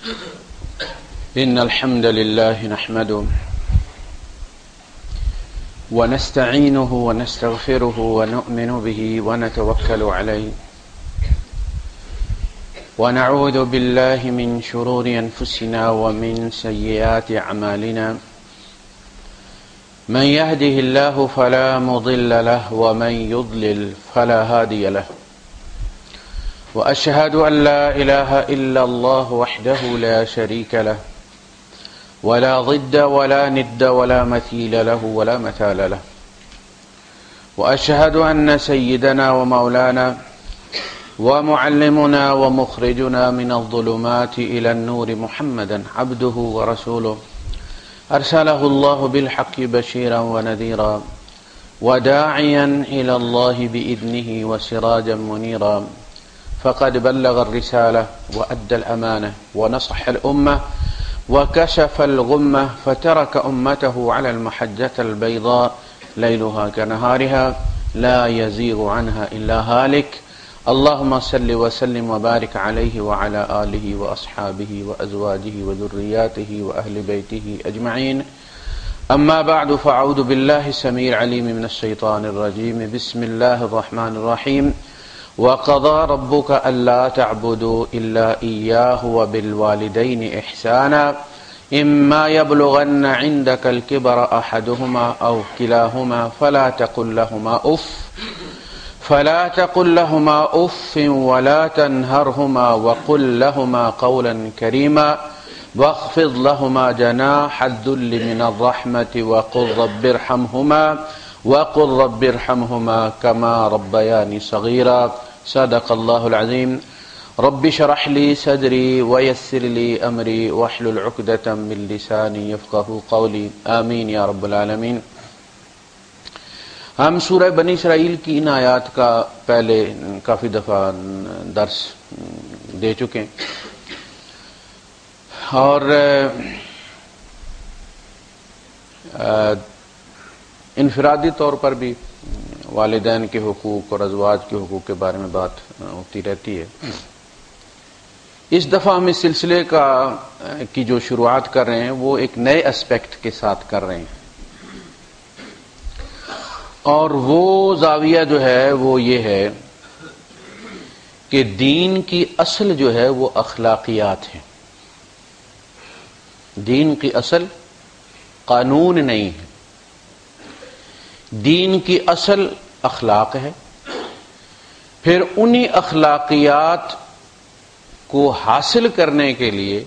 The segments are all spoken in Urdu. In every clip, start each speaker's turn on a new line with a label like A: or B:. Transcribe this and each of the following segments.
A: إن الحمد لله نحمده ونستعينه ونستغفره ونؤمن به ونتوكل عليه ونعوذ بالله من شرور أنفسنا ومن سيئات أعمالنا من يهده الله فلا مضل له ومن يضلل فلا هادي له وأشهد أن لا إله إلا الله وحده لا شريك له ولا ضد ولا ند ولا مثيل له ولا مثال له وأشهد أن سيدنا ومولانا ومعلمنا ومخرجنا من الظلمات إلى النور محمدا عبده ورسوله أرسله الله بالحق بشيرا ونذيرا وداعيا إلى الله بإذنه وسراجا منيرا فقد بلغ الرسالة وأدى الأمانة ونصح الأمة وكشف الغمة فترك أمته على المحجة البيضاء ليلها كنهارها لا يزيغ عنها إلا هالك اللهم صل وسلم وبارك عليه وعلى آله وأصحابه وأزواجه وذرياته وأهل بيته أجمعين أما بعد فأعوذ بالله السميع العليم من الشيطان الرجيم بسم الله الرحمن الرحيم وقضى ربك ألا تعبدوا إلا إياه وبالوالدين إحسانا إما يبلغن عندك الكبر أحدهما أو كلاهما فلا تقل لهما أف ولا تنهرهما وقل لهما قولا كريما واخفض لهما جناح الذل من الرحمة وقل رب ارحمهما كما ربياني صغيرا صدق الله العظيم رب اشرح لي صدري ويسر لي أمري واحلل عقدة من لساني يفقهوا قولي آمين يا رب العالمين۔ ہم سورہ بنی اسرائیل کی ان آیات کا پہلے کافی دفعہ درس دے چکے ہیں اور انفرادی طور پر بھی والدین کے حقوق اور ازواج کے حقوق کے بارے میں بات ہوتی رہتی ہے۔ اس دفعہ ہم اس سلسلے کی جو شروعات کر رہے ہیں وہ ایک نئے اسپیکٹ کے ساتھ کر رہے ہیں اور وہ زاویہ جو ہے وہ یہ ہے کہ دین کی اصل جو ہے وہ اخلاقیات ہے۔ دین کی اصل قانون نہیں ہے، دین کی اصل اخلاق ہے۔ پھر انہی اخلاقیات کو حاصل کرنے کے لیے،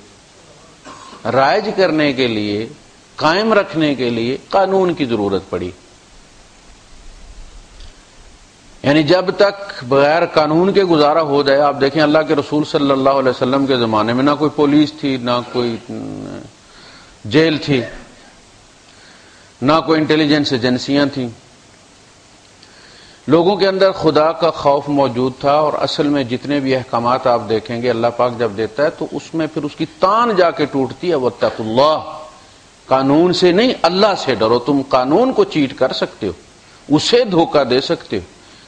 A: رائج کرنے کے لیے، قائم رکھنے کے لیے قانون کی ضرورت پڑی۔ یعنی جب تک بغیر قانون کے گزارا ہو جائے، آپ دیکھیں اللہ کے رسول صلی اللہ علیہ وسلم کے زمانے میں نہ کوئی پولیس تھی، نہ کوئی جیل تھی، نہ کوئی انٹیلیجنس ایجنسیاں تھیں، لوگوں کے اندر خدا کا خوف موجود تھا۔ اور اصل میں جتنے بھی احکامات آپ دیکھیں گے اللہ پاک جب دیتا ہے تو اس میں پھر اس کی تان جا کے ٹوٹتی ہے، واتقوا اللہ، قانون سے نہیں اللہ سے ڈرو۔ تم قانون کو چیٹ کر سکتے ہو، اسے دھوکہ دے سکتے ہو،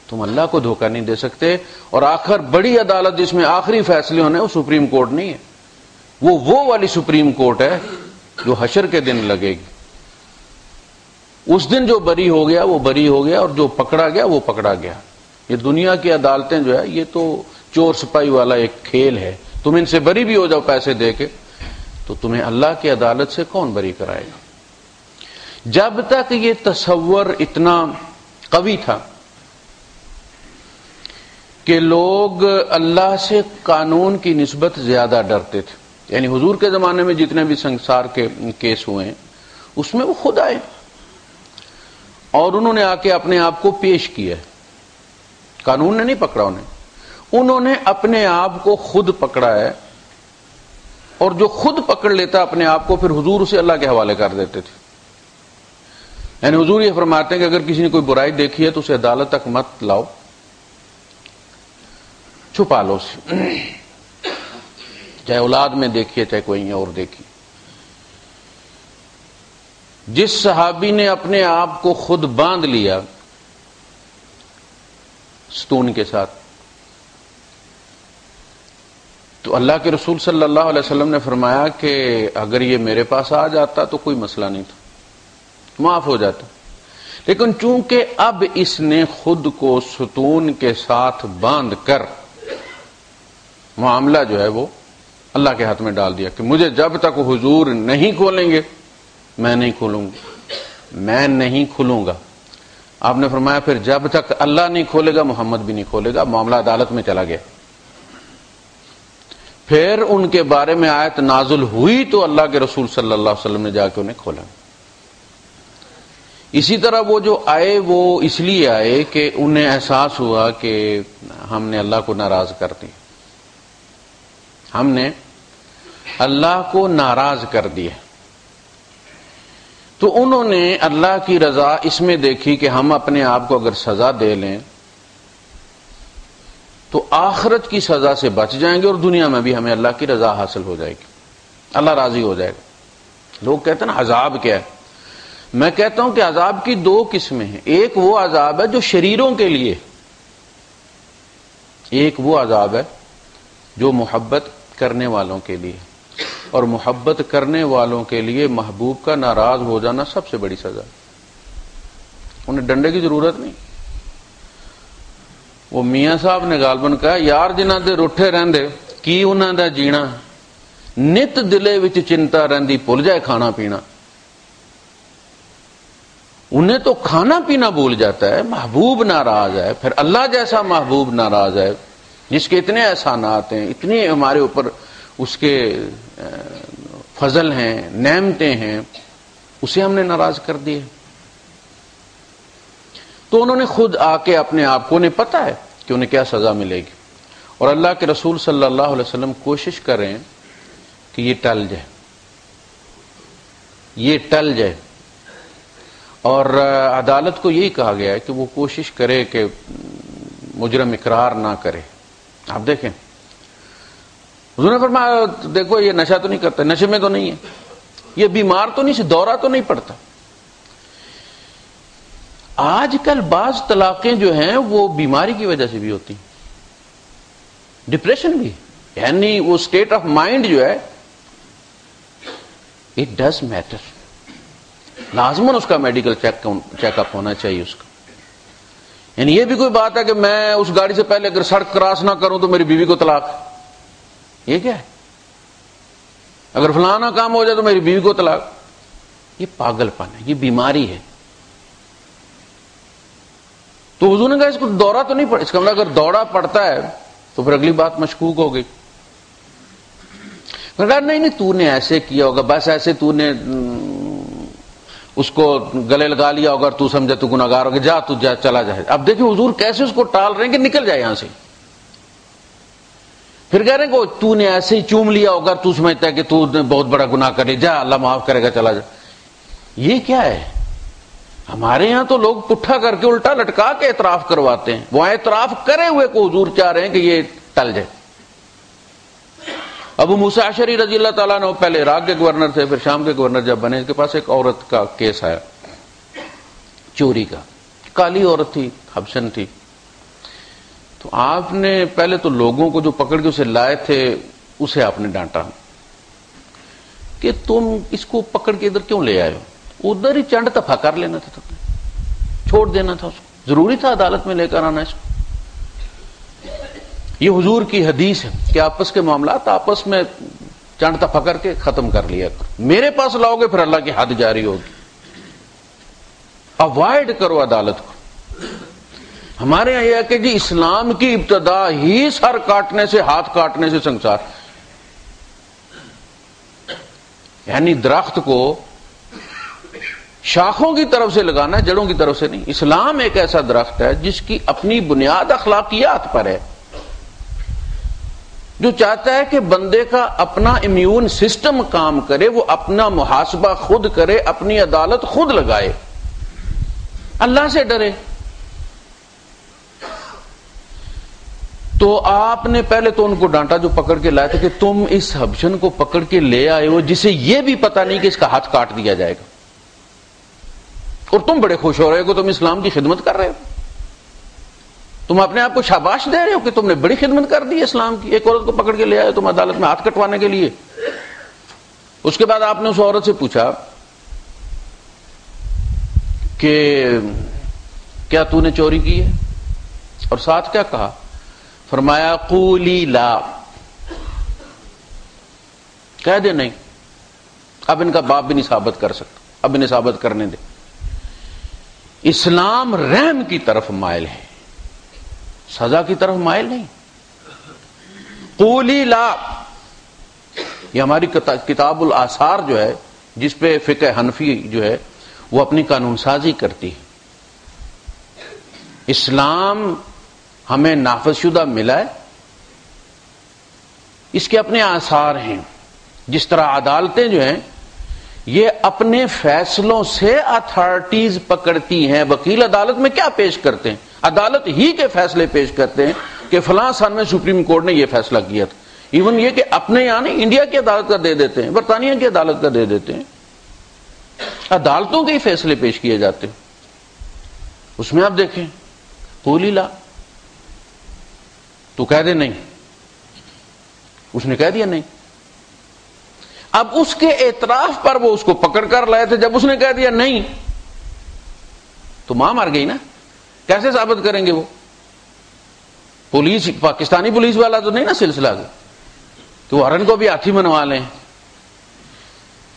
A: تم اللہ کو دھوکہ نہیں دے سکتے۔ اور آخر بڑی عدالت جس میں آخری فیصلے ہونے وہ سپریم کورٹ نہیں ہے، وہ والی سپریم کورٹ ہے جو حشر کے دن لگے گی۔ اس دن جو بری ہو گیا وہ بری ہو گیا، اور جو پکڑا گیا وہ پکڑا گیا۔ یہ دنیا کی عدالتیں جو ہے یہ تو چور سپاہی والا ایک کھیل ہے، تم ان سے بری بھی ہو جاؤ پیسے دے کے تو تمہیں اللہ کی عدالت سے کون بری کرائے گا۔ جب تک یہ تصور اتنا قوی تھا کہ لوگ اللہ سے قانون کی نسبت زیادہ ڈرتے تھے، یعنی حضور کے زمانے میں جتنے بھی سنسار کے کیس ہوئے ہیں اس میں وہ خود آئے اور انہوں نے آ کے اپنے آپ کو پیش کیا ہے، قانون نے نہیں پکڑا انہوں نے اپنے آپ کو خود پکڑا ہے، اور جو خود پکڑ لیتا اپنے آپ کو پھر حضور اسے اللہ کے حوالے کر دیتے تھے۔ یعنی حضور یہ فرماتے ہیں کہ اگر کسی نے کوئی برائی دیکھی ہے تو اسے عدالت تک مت لاؤ، چھپا لو اسے، چاہے اولاد میں دیکھیے چاہے کوئی اور دیکھیے۔ جس صحابی نے اپنے آپ کو خود باندھ لیا ستون کے ساتھ، تو اللہ کے رسول صلی اللہ علیہ وسلم نے فرمایا کہ اگر یہ میرے پاس آ جاتا تو کوئی مسئلہ نہیں تھا، معاف ہو جاتا، لیکن چونکہ اب اس نے خود کو ستون کے ساتھ باندھ کر معاملہ جو ہے وہ اللہ کے ہاتھ میں ڈال دیا کہ مجھے جب تک حضور نہیں کھولیں گے میں نہیں کھولوں گا، میں نہیں کھلوں گا۔ آپ نے فرمایا پھر جب تک اللہ نہیں کھولے گا محمد بھی نہیں کھولے گا، معاملہ عدالت میں چلا گیا۔ پھر ان کے بارے میں آیت نازل ہوئی تو اللہ کے رسول صلی اللہ علیہ وسلم نے جا کے انہیں کھولا۔ اسی طرح وہ جو آئے وہ اس لیے آئے کہ انہیں احساس ہوا کہ ہم نے اللہ کو ناراض کر دیا، ہم نے اللہ کو ناراض کر دیا، تو انہوں نے اللہ کی رضا اس میں دیکھی کہ ہم اپنے آپ کو اگر سزا دے لیں تو آخرت کی سزا سے بچ جائیں گے اور دنیا میں بھی ہمیں اللہ کی رضا حاصل ہو جائے گی، اللہ راضی ہو جائے گا۔ لوگ کہتے ہیں نا عذاب کیا ہے، میں کہتا ہوں کہ عذاب کی دو قسمیں ہیں، ایک وہ عذاب ہے جو شریروں کے لیے، ایک وہ عذاب ہے جو محبت کرنے والوں کے لیے، اور محبت کرنے والوں کے لیے محبوب کا ناراض ہو جانا سب سے بڑی سزا، انہیں ڈنڈے کی ضرورت نہیں۔ وہ میاں صاحب نے غالباً کہا یار جنہاں دے روٹھے رہندے کی انہاں دا جینا، نت دلے وچ چنتا رہندی بھول جائے کھانا پینا، انہیں تو کھانا پینا بھول جاتا ہے، محبوب ناراض ہے، پھر اللہ جیسا محبوب ناراض ہے جس کے اتنے احسانات ہیں، اتنے ہمارے اوپر اس کے فضل ہیں، نعمتیں ہیں، اسے ہم نے ناراض کر دیے۔ تو انہوں نے خود آ کے اپنے آپ کو، انہیں پتا ہے کہ انہیں کیا سزا ملے گی، اور اللہ کے رسول صلی اللہ علیہ وسلم کوشش کریں کہ یہ ٹل جائے، یہ ٹل جائے، اور عدالت کو یہی کہا گیا ہے کہ وہ کوشش کرے کہ مجرم اقرار نہ کرے۔ آپ دیکھیں حضور نے فرمایا دیکھو یہ نشہ تو نہیں کرتا، نشے میں تو نہیں ہے، یہ بیمار تو نہیں، دورہ تو نہیں پڑتا۔ آج کل بعض طلاقیں جو ہیں وہ بیماری کی وجہ سے بھی ہوتی ہیں، ڈپریشن بھی، یعنی وہ اسٹیٹ آف مائنڈ جو ہے اٹ ڈز میٹر، لازماً اس کا میڈیکل چیک اپ ہونا چاہیے اس کا۔ یعنی یہ بھی کوئی بات ہے کہ میں اس گاڑی سے پہلے اگر سڑک کراس نہ کروں تو میری بیوی کو طلاق، یہ کیا ہے؟ اگر فلانا کام ہو جائے تو میری بیوی کو طلاق، یہ پاگل پن ہے، یہ بیماری ہے۔ تو حضور نے کہا اس کو دورہ تو نہیں پڑا، اس کا مطلب اگر دورہ پڑتا ہے تو پھر اگلی بات مشکوک ہو گئی۔ کہا نہیں تو نے ایسے کیا ہوگا، بس ایسے تو نے اس کو گلے لگا لیا ہوگا، تو سمجھا تو گناہگار ہوگا، جا تو جا چلا جائے۔ اب دیکھیں حضور کیسے اس کو ٹال رہے ہیں کہ نکل جائے یہاں سے، پھر کہہ رہے ہیں کہ تو نے ایسے ہی چوم لیا ہوگا، تو سمجھتا ہے کہ تو نے بہت بڑا گناہ کر لیا، جا اللہ معاف کرے گا چلا جا۔ یہ کیا ہے؟ ہمارے یہاں تو لوگ پٹھا کر کے الٹا لٹکا کے اعتراف کرواتے ہیں، وہ اعتراف کرے ہوئے کو حضور چاہ رہے ہیں کہ یہ ٹل جائے۔ ابو موسیٰ اشعری رضی اللہ تعالیٰ عنہ پہلے عراق کے گورنر تھے، پھر شام کے گورنر جب بنے، اس کے پاس ایک عورت کا کیس آیا چوری کا، کالی عورت تھی، حبشن تھی۔ تو آپ نے پہلے تو لوگوں کو جو پکڑ کے اسے لائے تھے اسے آپ نے ڈانٹا کہ تم اس کو پکڑ کے ادھر کیوں لے آئے ہو، ادھر ہی چنڈ تفا کر لینا تھا، تم نے چھوڑ دینا تھا اس کو، ضروری تھا عدالت میں لے کر آنا اس کو۔ یہ حضور کی حدیث ہے کہ آپس کے معاملات آپس میں چنڈ تفا کر کے ختم کر لیا کرو، میرے پاس لاؤ گے پھر اللہ کی حد جاری ہوگی۔ اوائڈ کرو عدالت کو۔ ہمارے یہاں یہ ہے کہ جی اسلام کی ابتدا ہی سر کاٹنے سے، ہاتھ کاٹنے سے سنسار، یعنی درخت کو شاخوں کی طرف سے لگانا ہے، جڑوں کی طرف سے نہیں۔ اسلام ایک ایسا درخت ہے جس کی اپنی بنیاد اخلاقیات پر ہے، جو چاہتا ہے کہ بندے کا اپنا امیون سسٹم کام کرے، وہ اپنا محاسبہ خود کرے، اپنی عدالت خود لگائے، اللہ سے ڈرے۔ تو آپ نے پہلے تو ان کو ڈانٹا جو پکڑ کے لائے تھے کہ تم اس حبشن کو پکڑ کے لے آئے ہو جسے یہ بھی پتا نہیں کہ اس کا ہاتھ کاٹ دیا جائے گا، اور تم بڑے خوش ہو رہے ہو کہ تم اسلام کی خدمت کر رہے ہو۔ تم اپنے آپ کو شاباش دے رہے ہو کہ تم نے بڑی خدمت کر دی اسلام کی. ایک عورت کو پکڑ کے لے آئے تم عدالت میں ہاتھ کٹوانے کے لیے. اس کے بعد آپ نے اس عورت سے پوچھا کہ کیا تو نے چوری کی ہے؟ اور ساتھ کیا کہا؟ فرمایا قولی لا، کہہ دے نہیں. اب ان کا باپ بھی نہیں ثابت کر سکتا، اب انہیں ثابت کرنے دے. اسلام رحم کی طرف مائل ہے، سزا کی طرف مائل نہیں. قولی لا، یہ ہماری کتاب الآثار جو ہے جس پہ فقہ حنفی جو ہے وہ اپنی قانون سازی کرتی ہے. اسلام ہمیں نافذ شدہ ملا ہے، اس کے اپنے آثار ہیں. جس طرح عدالتیں جو ہیں یہ اپنے فیصلوں سے اتھارٹیز پکڑتی ہیں. وکیل عدالت میں کیا پیش کرتے ہیں؟ عدالت ہی کے فیصلے پیش کرتے ہیں کہ فلاں سال میں سپریم کورٹ نے یہ فیصلہ کیا تھا. ایون یہ کہ اپنے یہاں نہیں، انڈیا کی عدالت کا دے دیتے ہیں، برطانیہ کی عدالت کا دے دیتے ہیں. عدالتوں کے ہی فیصلے پیش کیے جاتے ہیں. اس میں آپ دیکھیں قولی لا، تو کہہ دے نہیں. اس نے کہہ دیا نہیں. اب اس کے اعتراف پر وہ اس کو پکڑ کر لائے تھے. جب اس نے کہہ دیا نہیں تو ماں مر گئی نا. کیسے ثابت کریں گے وہ؟ پولیس، پاکستانی پولیس والا تو نہیں نا سلسلہ کہ وہ ہرن کو بھی ہاتھی منوا لیں.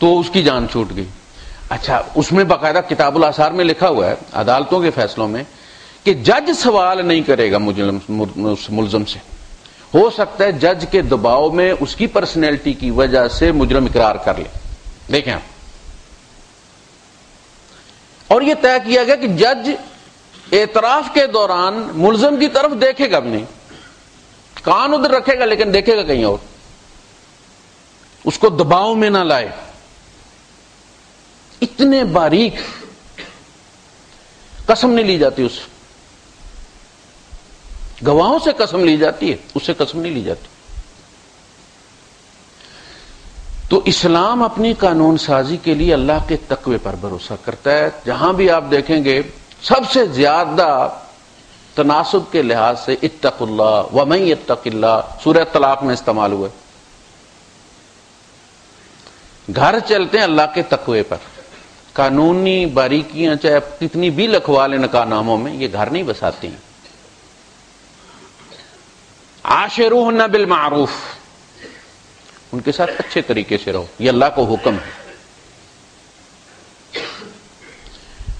A: تو اس کی جان چھوٹ گئی. اچھا، اس میں باقاعدہ کتاب الآثار میں لکھا ہوا ہے عدالتوں کے فیصلوں میں کہ جج سوال نہیں کرے گا ملزم سے. ہو سکتا ہے جج کے دباؤ میں اس کی پرسنالٹی کی وجہ سے مجرم اقرار کر لے. دیکھیں آپ، اور یہ طے کیا گیا کہ جج اعتراف کے دوران ملزم کی طرف دیکھے گا بھی نہیں، کان ادھر رکھے گا لیکن دیکھے گا کہیں اور، اس کو دباؤ میں نہ لائے. اتنے باریک قسم نہیں لی جاتی، اس گواہوں سے قسم لی جاتی ہے، اس سے قسم نہیں لی جاتی. تو اسلام اپنی قانون سازی کے لیے اللہ کے تقوی پر بھروسہ کرتا ہے. جہاں بھی آپ دیکھیں گے سب سے زیادہ تناسب کے لحاظ سے اتق اللہ ومن یتق اللہ سورہ طلاق میں استعمال ہوا ہے. گھر چلتے ہیں اللہ کے تقوی پر. قانونی باریکیاں چاہے کتنی بھی لکھوا لیں نکاح ناموں میں، یہ گھر نہیں بساتی ہیں. عاشروہن بالمعروف، ان کے ساتھ اچھے طریقے سے رہو، یہ اللہ کو حکم ہے.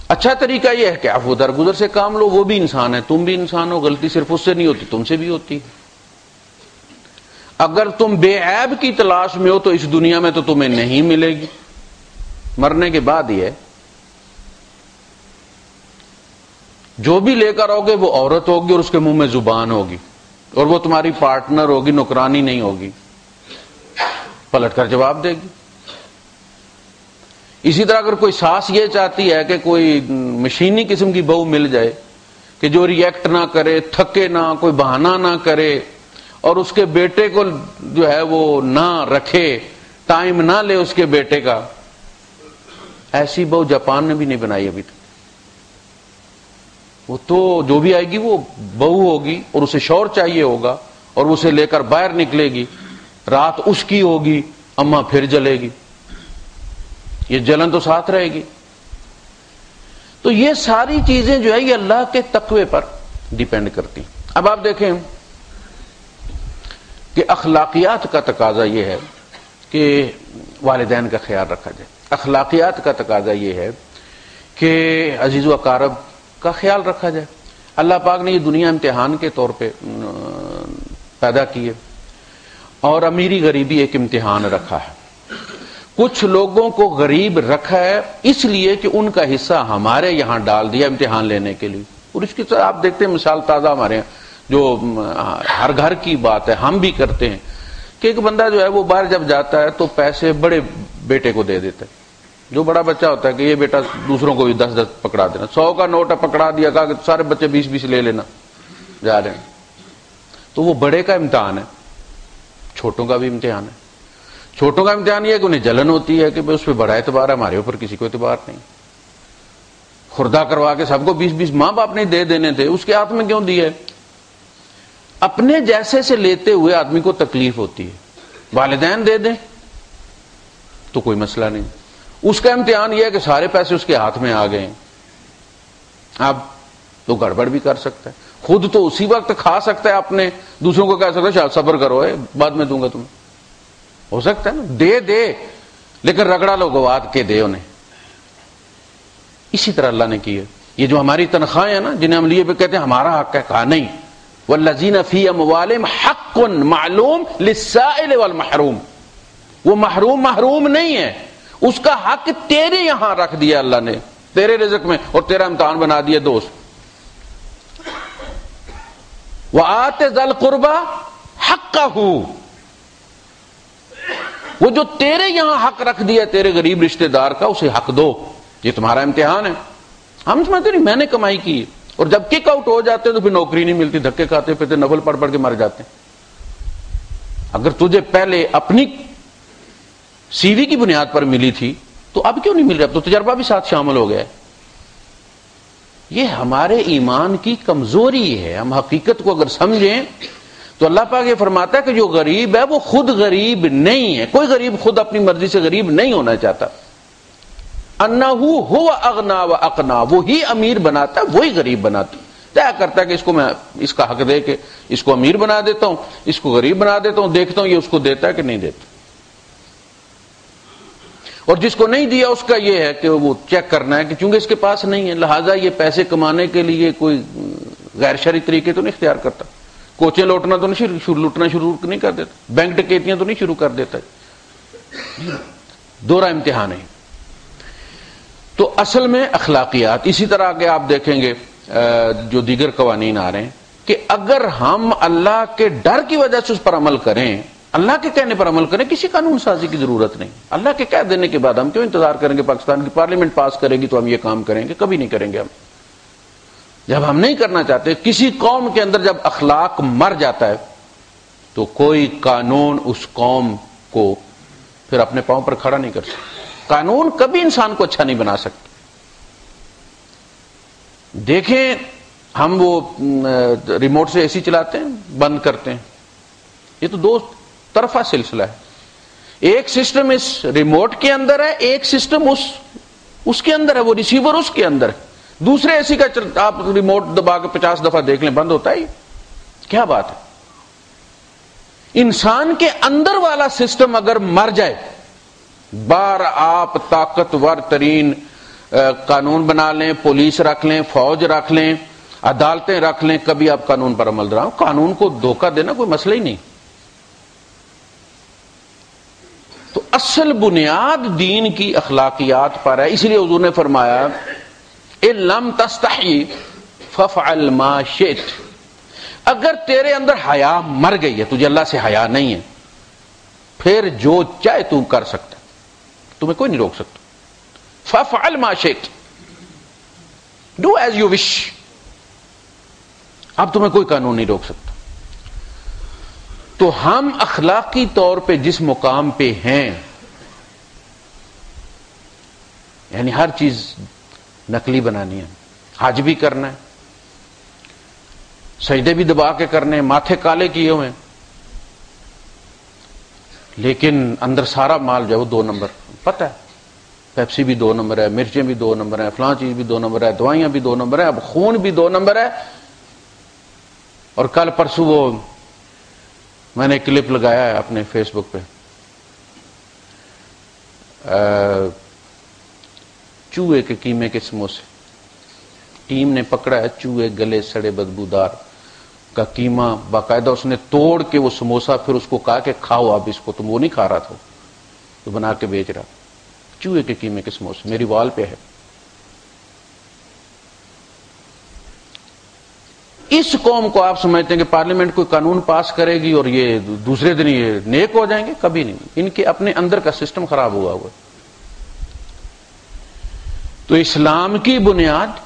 A: اچھا طریقہ یہ ہے کہ عفو درگزر سے کام لو. وہ بھی انسان ہے، تم بھی انسان ہو، غلطی صرف اس سے نہیں ہوتی، تم سے بھی ہوتی. اگر تم بے عیب کی تلاش میں ہو تو اس دنیا میں تو تمہیں نہیں ملے گی، مرنے کے بعد ہی ہے. جو بھی لے کر آؤ گے وہ عورت ہوگی اور اس کے منہ میں زبان ہوگی، اور وہ تمہاری پارٹنر ہوگی، نوکرانی نہیں ہوگی، پلٹ کر جواب دے گی. اسی طرح اگر کوئی ساس یہ چاہتی ہے کہ کوئی مشینی قسم کی بہو مل جائے کہ جو ریئیکٹ نہ کرے، تھکے نہ، کوئی بہانہ نہ کرے، اور اس کے بیٹے کو جو ہے وہ نہ رکھے، ٹائم نہ لے اس کے بیٹے کا، ایسی بہو جاپان نے بھی نہیں بنائی ابھی تک. وہ تو جو بھی آئے گی وہ بہو ہوگی اور اسے شوہر چاہیے ہوگا، اور اسے لے کر باہر نکلے گی، رات اس کی ہوگی، اماں پھر جلے گی، یہ جلن تو ساتھ رہے گی. تو یہ ساری چیزیں جو ہے یہ اللہ کے تقوی پر ڈیپینڈ کرتی. اب آپ دیکھیں کہ اخلاقیات کا تقاضا یہ ہے کہ والدین کا خیال رکھا جائے. اخلاقیات کا تقاضا یہ ہے کہ عزیز و اقارب کا خیال رکھا جائے. اللہ پاک نے یہ دنیا امتحان کے طور پہ پیدا کی ہے، اور امیری غریبی ایک امتحان رکھا ہے. کچھ لوگوں کو غریب رکھا ہے اس لیے کہ ان کا حصہ ہمارے یہاں ڈال دیا امتحان لینے کے لیے. اور اس کی طرح آپ دیکھتے ہیں مثال تازہ ہمارے یہاں جو ہر گھر کی بات ہے، ہم بھی کرتے ہیں کہ ایک بندہ جو ہے وہ باہر جب جاتا ہے تو پیسے بڑے بیٹے کو دے دیتا ہے. جو بڑا بچہ ہوتا ہے کہ یہ بیٹا دوسروں کو بھی 10-10 پکڑا دینا، 100 کا نوٹ پکڑا دیا، کہا کہ سارے بچے 20-20 لے لینا، جا رہے ہیں. تو وہ بڑے کا امتحان ہے، چھوٹوں کا بھی امتحان ہے. چھوٹوں کا امتحان یہ ہے کہ انہیں جلن ہوتی ہے کہ اس پہ بڑا اعتبار ہے، ہمارے اوپر کسی کو اعتبار نہیں. خردہ کروا کے سب کو 20-20 ماں باپ نے دے دینے تھے، اس کے ہاتھ میں کیوں دیے؟ اپنے جیسے سے لیتے ہوئے آدمی کو تکلیف ہوتی ہے. والدین دے دیں تو کوئی مسئلہ نہیں. اس کا امتحان یہ ہے کہ سارے پیسے اس کے ہاتھ میں آ گئے. اب تو گڑبڑ بھی کر سکتا ہے. خود تو اسی وقت کھا سکتا ہے اپنے, دوسروں کو کہہ سکتا ہے شاید صبر کرو بعد میں دوں گا تمہیں. ہو سکتا ہے نا, دے لیکن رگڑا لگوا کے دے انہیں. اسی طرح اللہ نے کی ہے. یہ جو ہماری تنخواہیں ہیں نا جنہیں ہم لیے پہ کہتے ہیں ہمارا حق ہے, کہا نہیں. والذین فی اموالہم حق معلوم للسائل والمحروم. وہ محروم نہیں ہے, اس کا حق تیرے یہاں رکھ دیا اللہ نے, تیرے رزق میں, اور تیرا امتحان بنا دیا دوست. وآت ذی القربى حقہ, وہ جو تیرے یہاں حق رکھ دیا تیرے غریب رشتہ دار کا, اسے حق دو. یہ تمہارا امتحان ہے. ہم سمجھتے نہیں میں نے کمائی کی, اور جب کک آؤٹ ہو جاتے تو پھر نوکری نہیں ملتی, دھکے کھاتے پھرتے, نفل پڑھ پڑھ کے مر جاتے ہیں. اگر تجھے پہلے اپنی سی وی کی بنیاد پر ملی تھی تو اب کیوں نہیں مل رہا؟ اب تو تجربہ بھی ساتھ شامل ہو گیا ہے. یہ ہمارے ایمان کی کمزوری ہے. ہم حقیقت کو اگر سمجھیں تو اللہ پاک یہ فرماتا ہے کہ جو غریب ہے وہ خود غریب نہیں ہے. کوئی غریب خود اپنی مرضی سے غریب نہیں ہونا چاہتا. انہ هو اغنا و اقنا, وہی امیر بناتا ہے, وہی غریب بناتا ہے. طے کرتا ہے کہ اس کو میں اس کا حق دے کے اس کو امیر بنا دیتا ہوں, اس کو غریب بنا دیتا ہوں, دیکھتا ہوں یہ اس کو دیتا ہے کہ نہیں دیتا. اور جس کو نہیں دیا اس کا یہ ہے کہ وہ چیک کرنا ہے کہ چونکہ اس کے پاس نہیں ہے لہذا یہ پیسے کمانے کے لیے کوئی غیر شرعی طریقے تو نہیں اختیار کرتا. کوچے لوٹنا تو نہیں لوٹنا شروع نہیں کر دیتا, بینک ڈکیتیاں تو نہیں شروع کر دیتا. دوہرا امتحان ہے. تو اصل میں اخلاقیات. اسی طرح آگے آپ دیکھیں گے جو دیگر قوانین آ رہے ہیں کہ اگر ہم اللہ کے ڈر کی وجہ سے اس پر عمل کریں, اللہ کے کہنے پر عمل کریں, کسی قانون سازی کی ضرورت نہیں. اللہ کے کہہ دینے کے بعد ہم کیوں انتظار کریں گے پاکستان کی پارلیمنٹ پاس کرے گی تو ہم یہ کام کریں گے؟ کبھی نہیں کریں گے ہم. جب ہم نہیں کرنا چاہتے, کسی قوم کے اندر جب اخلاق مر جاتا ہے تو کوئی قانون اس قوم کو پھر اپنے پاؤں پر کھڑا نہیں کر سکتا. قانون کبھی انسان کو اچھا نہیں بنا سکتا. دیکھیں ہم وہ ریموٹ سے اے سی چلاتے ہیں, بند کرتے ہیں, یہ تو دو طرفہ سلسلہ ہے. ایک سسٹم اس ریموٹ کے اندر ہے, ایک سسٹم اس کے اندر ہے, وہ ریسیور اس کے اندر ہے. دوسرے اے سی کا آپ ریموٹ دبا کے 50 دفعہ دیکھ لیں, بند ہوتا ہے. کیا بات ہے؟ انسان کے اندر والا سسٹم اگر مر جائے, بار آپ طاقتور ترین قانون بنا لیں, پولیس رکھ لیں, فوج رکھ لیں, عدالتیں رکھ لیں, کبھی آپ قانون پر عمل رہا ہوں. قانون کو دھوکہ دینا کوئی مسئلہ ہی نہیں. تو اصل بنیاد دین کی اخلاقیات پر ہے. اس لیے حضور نے فرمایا ان لم تستحی فافعل ما شئت. اگر تیرے اندر حیا مر گئی ہے, تجھے اللہ سے حیا نہیں ہے, پھر جو چاہے تو کر سکتا, تمہیں کوئی نہیں روک سکتا. فافعل ما شئت, ڈو ایز یو وش. اب تمہیں کوئی قانون نہیں روک سکتا. تو ہم اخلاقی طور پہ جس مقام پہ ہیں, یعنی ہر چیز نقلی بنانی ہے, حج بھی کرنا ہے, سجدے بھی دبا کے کرنے ہیں, ماتھے کالے کیے ہوئے ہیں, لیکن اندر سارا مال جو ہے وہ 2 نمبر. پتہ ہے پیپسی بھی 2 نمبر ہے, مرچیں بھی 2 نمبر ہیں, فلاں چیز بھی 2 نمبر ہے, دوائیاں بھی 2 نمبر ہیں, اب خون بھی 2 نمبر ہے. اور کل پرسوں وہ میں نے کلپ لگایا ہے اپنے فیس بک پہ, چوہے کے قیمے کے سموسے. ٹیم نے پکڑا ہے چوہے گلے سڑے بدبودار کا قیمہ, باقاعدہ اس نے توڑ کے وہ سموسا, پھر اس کو کہا کہ کھاؤ اب اس کو, تم وہ نہیں کھا رہا تھا, تو بنا کے بیچ رہا. چوہے کے قیمے کے سموسے میری وال پہ ہے. اس قوم کو آپ سمجھتے ہیں کہ پارلیمنٹ کوئی قانون پاس کرے گی اور یہ دوسرے دن یہ نیک ہو جائیں گے؟ کبھی نہیں. ان کے اپنے اندر کا سسٹم خراب ہوا ہوا. تو اسلام کی بنیاد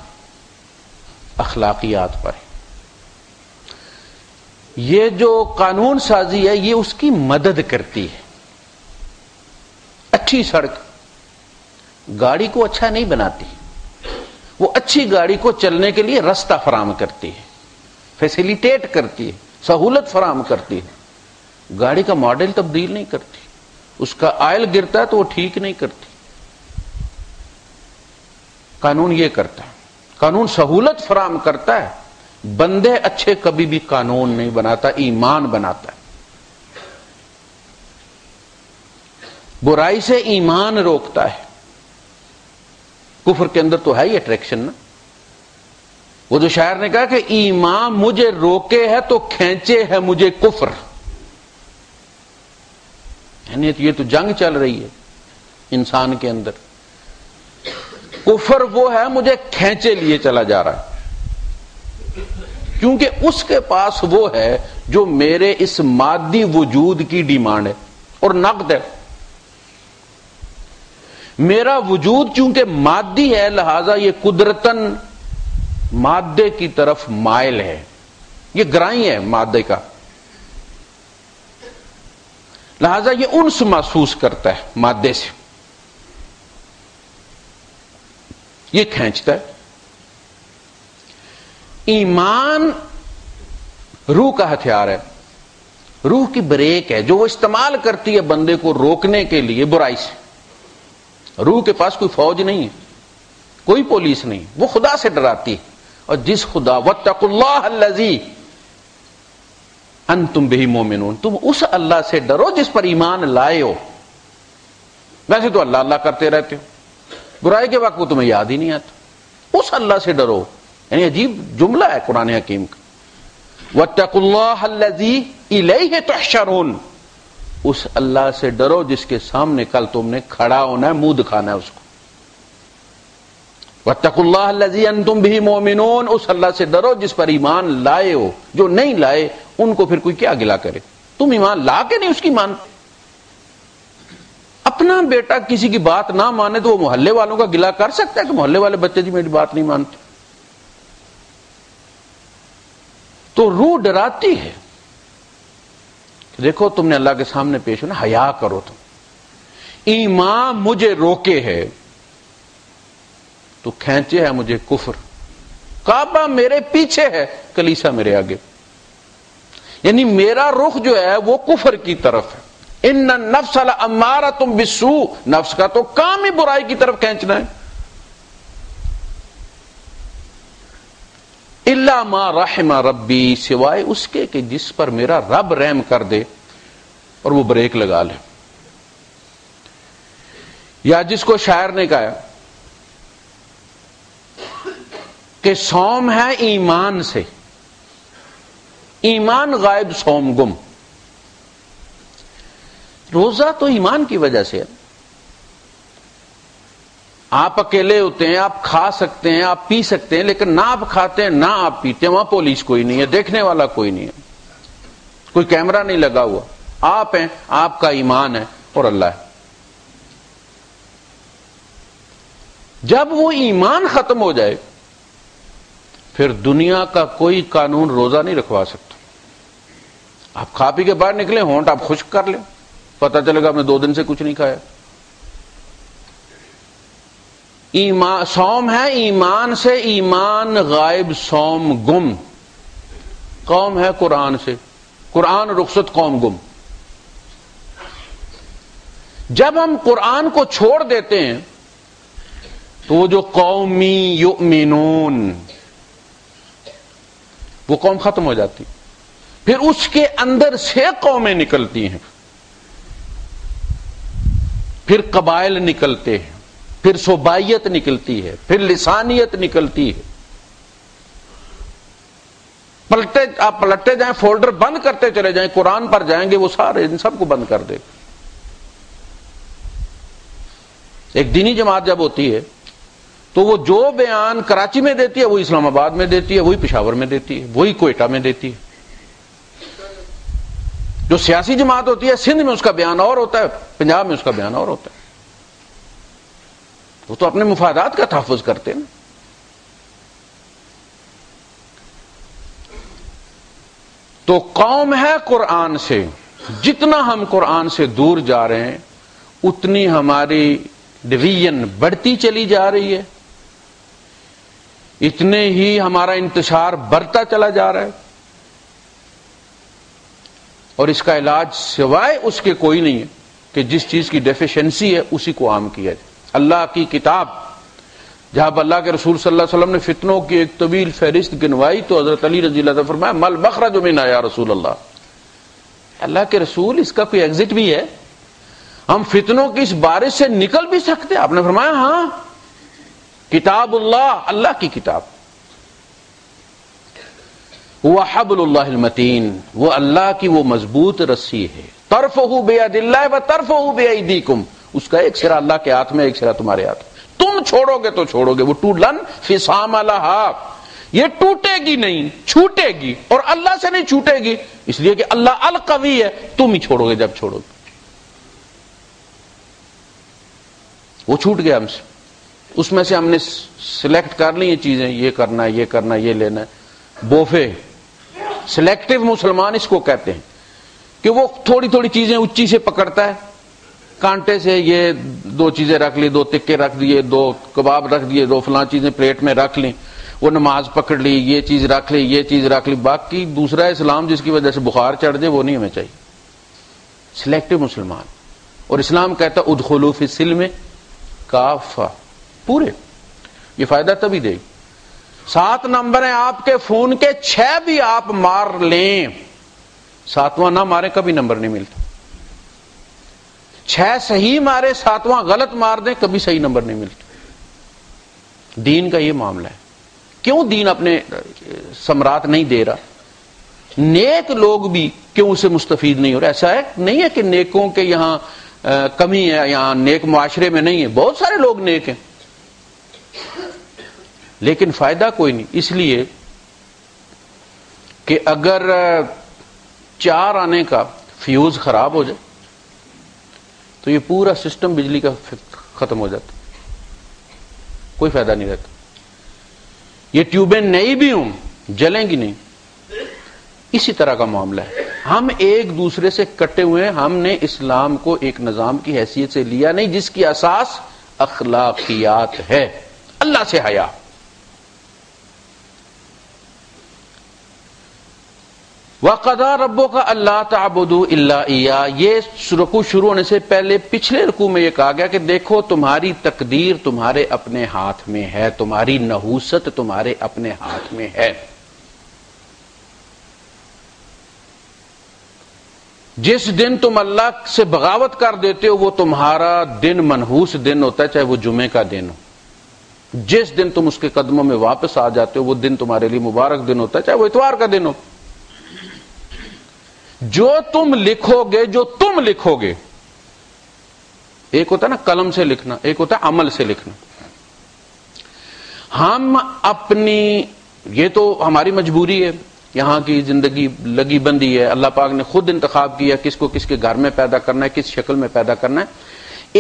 A: اخلاقیات پر ہے. یہ جو قانون سازی ہے یہ اس کی مدد کرتی ہے. اچھی سڑک گاڑی کو اچھا نہیں بناتی, وہ اچھی گاڑی کو چلنے کے لیے راستہ فراہم کرتی ہے, فیسیلیٹیٹ کرتی ہے, سہولت فراہم کرتی ہے، گاڑی کا ماڈل تبدیل نہیں کرتی، اس کا آئل گرتا ہے تو وہ ٹھیک نہیں کرتی۔ قانون یہ کرتا ہے، قانون سہولت فراہم کرتا ہے، بندے اچھے کبھی بھی قانون نہیں بناتا، ایمان بناتا ہے۔ برائی سے ایمان روکتا ہے۔ کفر کے اندر تو ہے ہی اٹریکشن نا، وہ جو شاعر نے کہا کہ ایمان مجھے روکے ہے تو کھینچے ہے مجھے کفر، یعنی یہ تو جنگ چل رہی ہے انسان کے اندر، کفر وہ ہے مجھے کھینچے لیے چلا جا رہا ہے، کیونکہ اس کے پاس وہ ہے جو میرے اس مادی وجود کی ڈیمانڈ ہے اور نقد ہے۔ میرا وجود چونکہ مادی ہے، لہذا یہ قدرتاً مادے کی طرف مائل ہے، یہ گرائی ہے مادے کا، لہذا یہ انس محسوس کرتا ہے مادے سے، یہ کھینچتا ہے۔ ایمان روح کا ہتھیار ہے، روح کی بریک ہے جو وہ استعمال کرتی ہے بندے کو روکنے کے لیے برائی سے۔ روح کے پاس کوئی فوج نہیں ہے، کوئی پولیس نہیں، وہ خدا سے ڈراتی ہے، اور جس خدا واتقوا اللہ الذی انتم بہ مؤمنون، تم اس اللہ سے ڈرو جس پر ایمان لائے ہو۔ ویسے تو اللہ اللہ کرتے رہتے ہو، برائی کے وقت وہ تمہیں یاد ہی نہیں آتا، اس اللہ سے ڈرو۔ یعنی عجیب جملہ ہے قرآن حکیم کا، واتقوا اللہ الذی الیہ تحشرون، اس اللہ سے ڈرو جس کے سامنے کل تم نے کھڑا ہونا ہے، منہ دکھانا ہے اس کو۔ واتقوا اللہ الذی انتم بہ مؤمنون، اس اللہ سے ڈرو جس پر ایمان لائے ہو، جو نہیں لائے ان کو پھر کوئی کیا گلا کرے، تم ایمان لا کے نہیں اس کی مانتے۔ اپنا بیٹا کسی کی بات نہ مانے تو وہ محلے والوں کا گلا کر سکتا ہے کہ محلے والے بچے جی میری بات نہیں مانتے؟ تو روح ڈراتی ہے، دیکھو تم نے اللہ کے سامنے پیش ہونا، حیا کرو تم۔ ایمان مجھے روکے ہے تو کھینچے ہے مجھے کفر، کعبہ میرے پیچھے ہے، کلیسا میرے آگے، یعنی میرا رخ جو ہے وہ کفر کی طرف ہے۔ ان النفس لامارۃ بالسوء، نفس کا تو کام ہی برائی کی طرف کھینچنا ہے۔ الا ما رحم ربی، سوائے اس کے کہ جس پر میرا رب رحم کر دے اور وہ بریک لگا لے، یا جس کو شاعر نے کہا کہ صوم ہے ایمان سے، ایمان غائب صوم گم۔ روزہ تو ایمان کی وجہ سے ہے، آپ اکیلے ہوتے ہیں، آپ کھا سکتے ہیں، آپ پی سکتے ہیں، لیکن نہ آپ کھاتے ہیں نہ آپ پیتے ہیں، وہاں پولیس کوئی نہیں ہے، دیکھنے والا کوئی نہیں ہے، کوئی کیمرہ نہیں لگا ہوا، آپ ہیں، آپ کا ایمان ہے اور اللہ ہے۔ جب وہ ایمان ختم ہو جائے پھر دنیا کا کوئی قانون روزہ نہیں رکھوا سکتا۔ آپ کھا پی کے باہر نکلیں، ہونٹ آپ خشک کر لیں، پتہ چلے گا آپ نے 2 دن سے کچھ نہیں کھایا۔ ایمان صوم ہے ایمان سے، ایمان غائب صوم گم۔ قوم ہے قرآن سے، قرآن رخصت قوم گم۔ جب ہم قرآن کو چھوڑ دیتے ہیں تو وہ جو قومی یؤمنون، وہ قوم ختم ہو جاتی، پھر اس کے اندر سے قومیں نکلتی ہیں، پھر قبائل نکلتے ہیں، پھر صوبائیت نکلتی ہے، پھر لسانیت نکلتی ہے۔ آپ پلٹتے جائیں، فولڈر بند کرتے چلے جائیں، قرآن پر جائیں گے وہ سارے ان سب کو بند کر دے گا۔ ایک دینی جماعت جب ہوتی ہے تو وہ جو بیان کراچی میں دیتی ہے وہی اسلام آباد میں دیتی ہے، وہی پشاور میں دیتی ہے، وہی کوئٹہ میں دیتی ہے۔ جو سیاسی جماعت ہوتی ہے سندھ میں اس کا بیان اور ہوتا ہے، پنجاب میں اس کا بیان اور ہوتا ہے۔ وہ تو اپنے مفادات کا تحفظ کرتے ہیں۔ تو قوم ہے قرآن سے، جتنا ہم قرآن سے دور جا رہے ہیں اتنی ہماری ڈویژن بڑھتی چلی جا رہی ہے، اتنے ہی ہمارا انتشار بڑھتا چلا جا رہا ہے۔ اور اس کا علاج سوائے اس کے کوئی نہیں ہے کہ جس چیز کی ڈیفیشنسی ہے اسی کو عام کیا جائے. اللہ کی کتاب جہاں اللہ کے رسول صلی اللہ علیہ وسلم نے فتنوں کی ایک طویل فہرست گنوائی تو حضرت علی رضی اللہ عنہ نے فرمایا مل مخرج منہا یا رسول اللہ. اللہ کے رسول اس کا کوئی ایگزٹ بھی ہے؟ ہم فتنوں کی اس بارش سے نکل بھی سکتے؟ آپ نے فرمایا ہاں، کتاب اللہ، اللہ کی کتاب، وہ حبل اللہ المتین، وہ اللہ کی وہ مضبوط رسی ہے، طرفہ بید اللہ و طرفہ بایدیکم، اس کا ایک سرا اللہ کے ہاتھ میں، ایک سرا تمہارے ہاتھ میں. تم چھوڑو گے تو چھوڑو گے، وہ ٹولن فسام لہا، یہ ٹوٹے گی نہیں، چھوٹے گی، اور اللہ سے نہیں چھوٹے گی اس لیے کہ اللہ القوی ہے. تم ہی چھوڑو گے جب چھوڑو گے. وہ چھوٹ گیا ہم سے، اس میں سے ہم نے سلیکٹ کر لی یہ چیزیں، یہ کرنا ہے، یہ کرنا ہے، یہ لینا ہے. بوفے، سلیکٹو مسلمان اس کو کہتے ہیں کہ وہ تھوڑی تھوڑی چیزیں اچھی سے پکڑتا ہے، کانٹے سے یہ دو چیزیں رکھ لی، دو تکے رکھ دیے، دو کباب رکھ دیے، دو فلاں چیزیں پلیٹ میں رکھ لی، وہ نماز پکڑ لی، یہ چیز رکھ لی، یہ چیز رکھ لی. باقی دوسرا اسلام جس کی وجہ سے بخار چڑھ جائے وہ نہیں ہمیں چاہیے. سلیکٹو مسلمان. اور اسلام کہتا ہے ادخلوا فی السلم کافہ، پورے. یہ فائدہ تبھی دے گی. 7 نمبر ہیں آپ کے فون کے، 6 بھی آپ مار لیں، 7واں نہ مارے کبھی نمبر نہیں ملتا. 6 صحیح مارے، 7واں غلط مار دیں، کبھی صحیح نمبر نہیں ملتا. دین کا یہ معاملہ ہے. کیوں دین اپنے ثمرات نہیں دے رہا؟ نیک لوگ بھی کیوں اسے مستفید نہیں ہو رہے؟ ایسا ہے نہیں ہے کہ نیکوں کے یہاں کمی ہے، یہاں نیک معاشرے میں نہیں ہے، بہت سارے لوگ نیک ہیں لیکن فائدہ کوئی نہیں. اس لیے کہ اگر 4 آنے کا فیوز خراب ہو جائے تو یہ پورا سسٹم بجلی کا ختم ہو جاتا، کوئی فائدہ نہیں رہتا. یہ ٹیوبیں نئی بھی ہوں جلیں گی نہیں. اسی طرح کا معاملہ ہے. ہم ایک دوسرے سے کٹے ہوئے ہیں. ہم نے اسلام کو ایک نظام کی حیثیت سے لیا نہیں جس کی اساس اخلاقیات ہے، اللہ سے حیا. وَقَضَىٰ رَبُّكَ أَلَّا تَعْبُدُوا إِلَّا إِيَّاهُ. یہ رکوع شروع ہونے سے پہلے پچھلے رکوع میں یہ کہا گیا کہ دیکھو تمہاری تقدیر تمہارے اپنے ہاتھ میں ہے، تمہاری نحوست تمہارے اپنے ہاتھ میں ہے. جس دن تم اللہ سے بغاوت کر دیتے ہو وہ تمہارا دن منحوس دن ہوتا ہے، چاہے وہ جمعے کا دن ہو. جس دن تم اس کے قدموں میں واپس آ جاتے ہو وہ دن تمہارے لیے مبارک دن ہوتا ہے، چاہے وہ اتوار کا دن ہو. جو تم لکھو گے، جو تم لکھو گے، ایک ہوتا ہے نا قلم سے لکھنا، ایک ہوتا ہے عمل سے لکھنا. ہم اپنی، یہ تو ہماری مجبوری ہے، یہاں کی زندگی لگی بندی ہے، اللہ پاک نے خود انتخاب کیا کس کو کس کے گھر میں پیدا کرنا ہے، کس شکل میں پیدا کرنا ہے.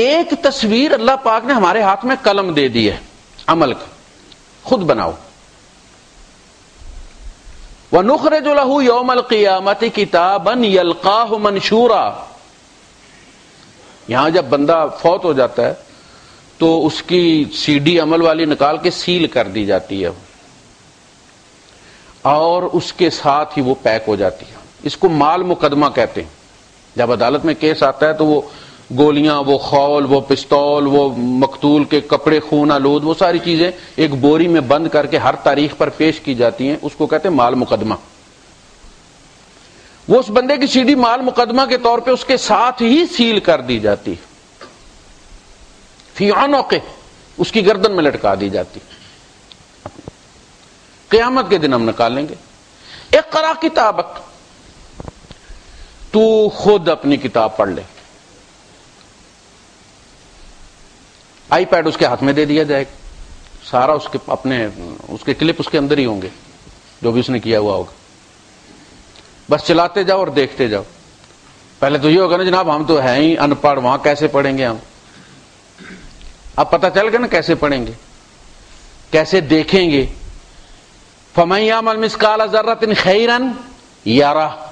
A: ایک تصویر اللہ پاک نے ہمارے ہاتھ میں قلم دے دی ہے عمل کا، خود بناؤ. وَنُخْرِجُ لَهُ يَوْمَ الْقِيَامَةِ كِتَابًا يَلْقَاهُ مَنشُورًا. یہاں جب بندہ فوت ہو جاتا ہے تو اس کی سی ڈی عمل والی نکال کے سیل کر دی جاتی ہے اور اس کے ساتھ ہی وہ پیک ہو جاتی ہے. اس کو مال مقدمہ کہتے ہیں. جب عدالت میں کیس آتا ہے تو وہ گولیاں، وہ خول، وہ پستول، وہ مقتول کے کپڑے خون آلود، وہ ساری چیزیں ایک بوری میں بند کر کے ہر تاریخ پر پیش کی جاتی ہیں. اس کو کہتے ہیں مال مقدمہ. وہ اس بندے کی سی ڈی مال مقدمہ کے طور پہ اس کے ساتھ ہی سیل کر دی جاتی، فی عنقہ، اس کی گردن میں لٹکا دی جاتی. قیامت کے دن ہم نکالیں گے. اقرا کتابک، تو خود اپنی کتاب پڑھ لے. آئی پیڈ اس کے ہاتھ میں دے دیا جائے گا، سارا اس کے اپنے اس کے کلپ اس کے اندر ہی ہوں گے جو بھی اس نے کیا ہوا ہوگا. بس چلاتے جاؤ اور دیکھتے جاؤ. پہلے تو یہ ہوگا نا جناب ہم تو ہیں ہی ان پڑھ، وہاں کیسے پڑھیں گے ہم؟ اب پتہ چل گیا نا کیسے پڑھیں گے، کیسے دیکھیں گے. فَمَن يَعْمَلْ مِثْقَالَ ذَرَّةٍ خَيْرًا يَرَهُ.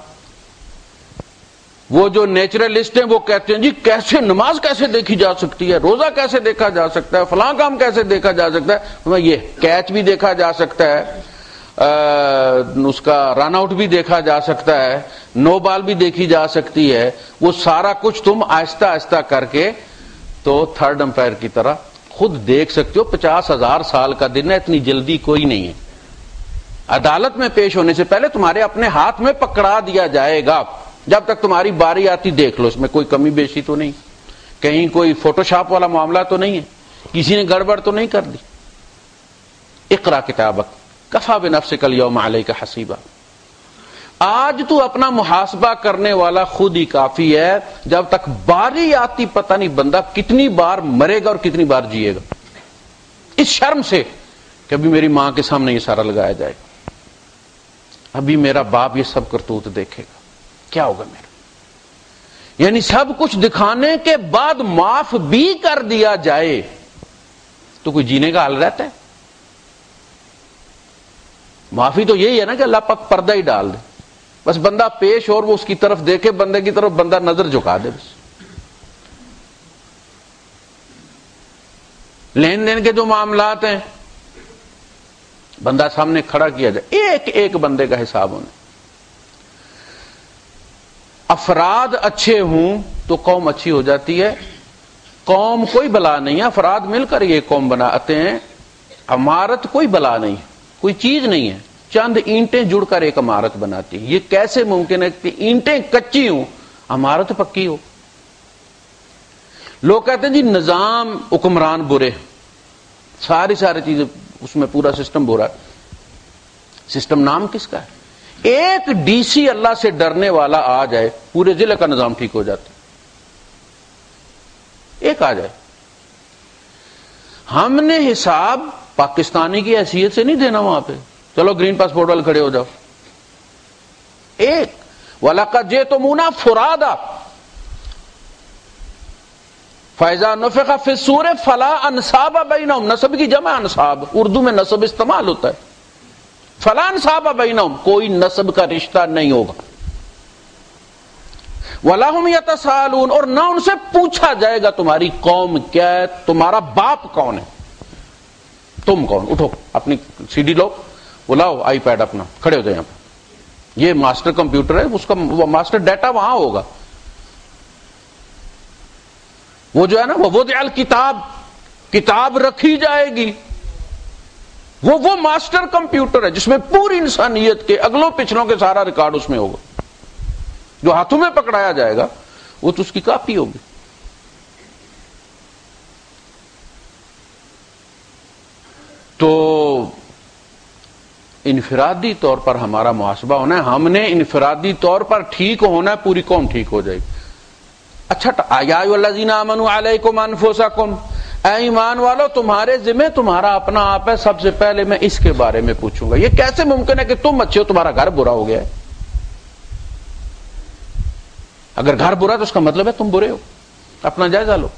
A: وہ جو نیچرلسٹ ہیں وہ کہتے ہیں جی کیسے نماز کیسے دیکھی جا سکتی ہے، روزہ کیسے دیکھا جا سکتا ہے، فلاں کام کیسے دیکھا جا سکتا ہے. یہ کیچ بھی دیکھا جا سکتا ہے اس کا رن آؤٹ بھی دیکھا جا سکتا ہے، نو بال بھی دیکھی جا سکتی ہے، وہ سارا کچھ تم آہستہ آہستہ کر کے تو تھرڈ امپائر کی طرح خود دیکھ سکتے ہو۔ 50,000 سال کا دن ہے، اتنی جلدی کوئی نہیں ہے۔ عدالت میں پیش ہونے سے پہلے تمہارے اپنے ہاتھ میں پکڑا دیا جائے گا، جب تک تمہاری باری آتی دیکھ لو اس میں کوئی کمی بیشی تو نہیں، کہیں کوئی فوٹو شاپ والا معاملہ تو نہیں ہے، کسی نے گڑبڑ تو نہیں کر دی۔ اقرا کتابک کفا بنفسک الیوم علیک حسیبا، آج تو اپنا محاسبہ کرنے والا خود ہی کافی ہے، جب تک باری آتی پتہ نہیں بندہ کتنی بار مرے گا اور کتنی بار جیے گا، اس شرم سے کہ ابھی میری ماں کے سامنے یہ سارا لگایا جائے گا، ابھی میرا باپ یہ سب کرتوت دیکھے گا، کیا ہوگا میرا؟ یعنی سب کچھ دکھانے کے بعد معاف بھی کر دیا جائے تو کوئی جینے کا حال رہتا ہے؟ معافی تو یہی ہے نا کہ اللہ پاک پردہ ہی ڈال دے، بس بندہ پیش اور وہ اس کی طرف دیکھے، بندے کی طرف بندہ نظر جھکا دے، بس لین دین کے جو معاملات ہیں بندہ سامنے کھڑا کیا جائے، ایک ایک بندے کا حساب ہونا۔ افراد اچھے ہوں تو قوم اچھی ہو جاتی ہے، قوم کوئی بلا نہیں ہے، افراد مل کر یہ قوم بناتے ہیں، عمارت کوئی بلا نہیں ہے، کوئی چیز نہیں ہے، چند اینٹیں جڑ کر ایک عمارت بناتی ہے۔ یہ کیسے ممکن ہے کہ اینٹیں کچی ہوں عمارت پکی ہو؟ لوگ کہتے ہیں جی نظام حکمران برے، ساری چیزیں اس میں پورا سسٹم برا ہے۔ سسٹم نام کس کا ہے؟ ایک ڈی سی اللہ سے ڈرنے والا آ جائے پورے ضلع کا نظام ٹھیک ہو جاتا، ایک آ جائے۔ ہم نے حساب پاکستانی کی حیثیت سے نہیں دینا وہاں پہ، چلو گرین پاسپورٹ والے کھڑے ہو جاؤ، ایک وَلَقَدْ جِئْتُمُونَا فُرَادًا فَإِذَا نُفِخَ فِي الصُّورِ فَلَا أَنْسَابَ بَيْنَهُمْ، نسب کی جمع انصاب، اردو میں نسب استعمال ہوتا ہے، فَلَا أَنْسَابَ بَيْنَهُمْ، کوئی نسب کا رشتہ نہیں ہوگا، وَلَا هُمْ يَتَسَاءَلُونَ، اور نہ ان سے پوچھا جائے گا تمہاری قوم کیا ہے، تمہارا باپ کون ہے، تم کون، اٹھو اپنی سی ڈی لو، بلاؤ آئی پیڈ اپنا، کھڑے ہو جائیں یہاں پہ، یہ ماسٹر کمپیوٹر ہے، اس کا ماسٹر ڈیٹا وہاں ہوگا، وہ جو ہے نا وہ وضع الکتاب، کتاب رکھی جائے گی، وہ ماسٹر کمپیوٹر ہے جس میں پوری انسانیت کے اگلوں پچھلوں کے سارا ریکارڈ اس میں ہوگا، جو ہاتھوں میں پکڑایا جائے گا وہ تو اس کی کاپی ہوگی۔ تو انفرادی طور پر ہمارا محاسبہ ہونا ہے، ہم نے انفرادی طور پر ٹھیک ہونا ہے، پوری قوم ٹھیک ہو جائے گی۔ اچھا، یا ایھا الذین آمنوا علیکم انفسکم، اے ایمان والو تمہارے ذمہ تمہارا اپنا آپ ہے، سب سے پہلے میں اس کے بارے میں پوچھوں گا۔ یہ کیسے ممکن ہے کہ تم اچھے ہو تمہارا گھر برا ہو گیا ہے؟ اگر گھر برا تو اس کا مطلب ہے تم برے ہو، اپنا جائزہ لو۔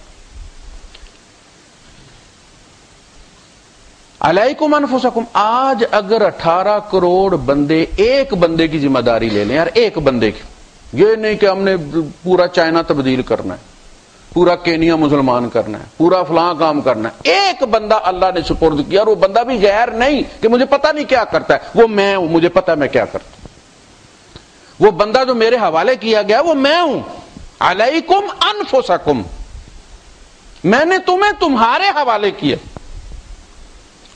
A: علیکم انفسکم، آج اگر 18 کروڑ بندے ایک بندے کی ذمہ داری لے لیں، یار ایک بندے کی، یہ نہیں کہ ہم نے پورا چائنا تبدیل کرنا ہے، پورا کینیا مسلمان کرنا ہے، پورا فلاں کام کرنا ہے، ایک بندہ اللہ نے سپرد کیا، اور وہ بندہ بھی غیر نہیں کہ مجھے پتہ نہیں کیا کرتا ہے، وہ میں ہوں، مجھے پتہ ہے میں کیا کرتا ہوں، وہ بندہ جو میرے حوالے کیا گیا وہ میں ہوں۔ علیکم انفسکم، میں نے تمہیں تمہارے حوالے کیا۔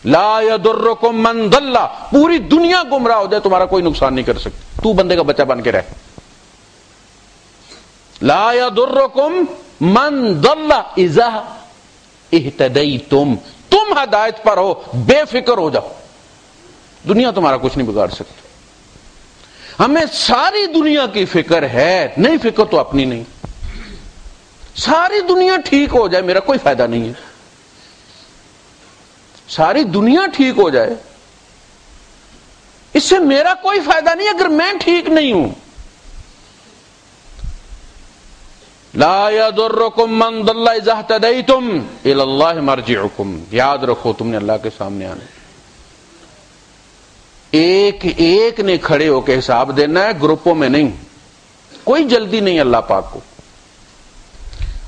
A: لا یضرکم من ضل، پوری دنیا گمراہ ہو جائے تمہارا کوئی نقصان نہیں کر سکتی، تو بندے کا بچہ بن کے رہ۔ لا یضرکم من ضل اذا اہتدیتم، تم ہدایت پر ہو، بے فکر ہو جاؤ، دنیا تمہارا کچھ نہیں بگاڑ سکتی۔ ہمیں ساری دنیا کی فکر ہے، نہیں فکر تو اپنی نہیں، ساری دنیا ٹھیک ہو جائے میرا کوئی فائدہ نہیں ہے، ساری دنیا ٹھیک ہو جائے اس سے میرا کوئی فائدہ نہیں اگر میں ٹھیک نہیں ہوں۔ لا یضرکم من ضل اذا اہتدیتم الی اللہ مرجعکم، یاد رکھو تم نے اللہ کے سامنے آنا، ایک ایک نے کھڑے ہو کے حساب دینا ہے، گروپوں میں نہیں، کوئی جلدی نہیں اللہ پاک کو۔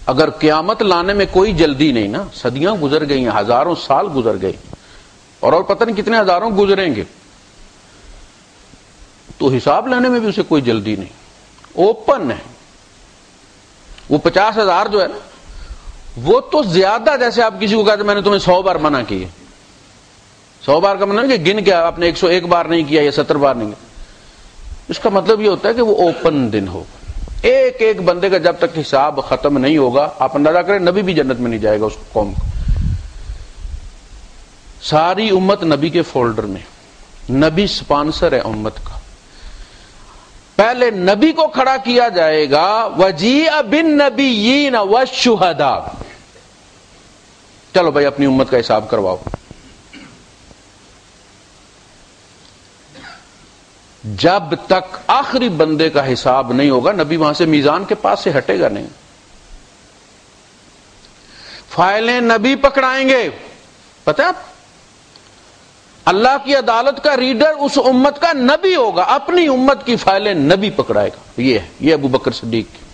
A: اگر قیامت لانے میں کوئی جلدی نہیں نا، صدیاں گزر گئی ہیں، ہزاروں سال گزر گئے، اور پتہ نہیں کتنے ہزاروں گزریں گے، تو حساب لینے میں بھی اسے کوئی جلدی نہیں، اوپن ہے۔ وہ 50,000 جو ہے نا، وہ تو زیادہ، جیسے آپ کسی کو کہتے میں نے تمہیں 100 بار منع کیا، 100 بار کا منع کہ گن کے آپ نے 101 بار نہیں کیا یا 70 بار نہیں کیا، اس کا مطلب یہ ہوتا ہے کہ وہ اوپن دن ہو۔ ایک ایک بندے کا جب تک حساب ختم نہیں ہوگا، آپ اندازہ کریں نبی بھی جنت میں نہیں جائے گا اس قوم کو۔ ساری امت نبی کے فولڈر میں، نبی سپانسر ہے امت کا۔ پہلے نبی کو کھڑا کیا جائے گا، وَجِيءَ بِالنَّبِيِّينَ وَالشُّهَدَاءِ، چلو بھائی اپنی امت کا حساب کرواؤ۔ جب تک آخری بندے کا حساب نہیں ہوگا، نبی وہاں سے میزان کے پاس سے ہٹے گا نہیں۔ فائلیں نبی پکڑائیں گے، پتہ ہے اللہ کی عدالت کا ریڈر اس امت کا نبی ہوگا، اپنی امت کی فائلیں نبی پکڑائے گا۔ یہ ابو بکر صدیق کی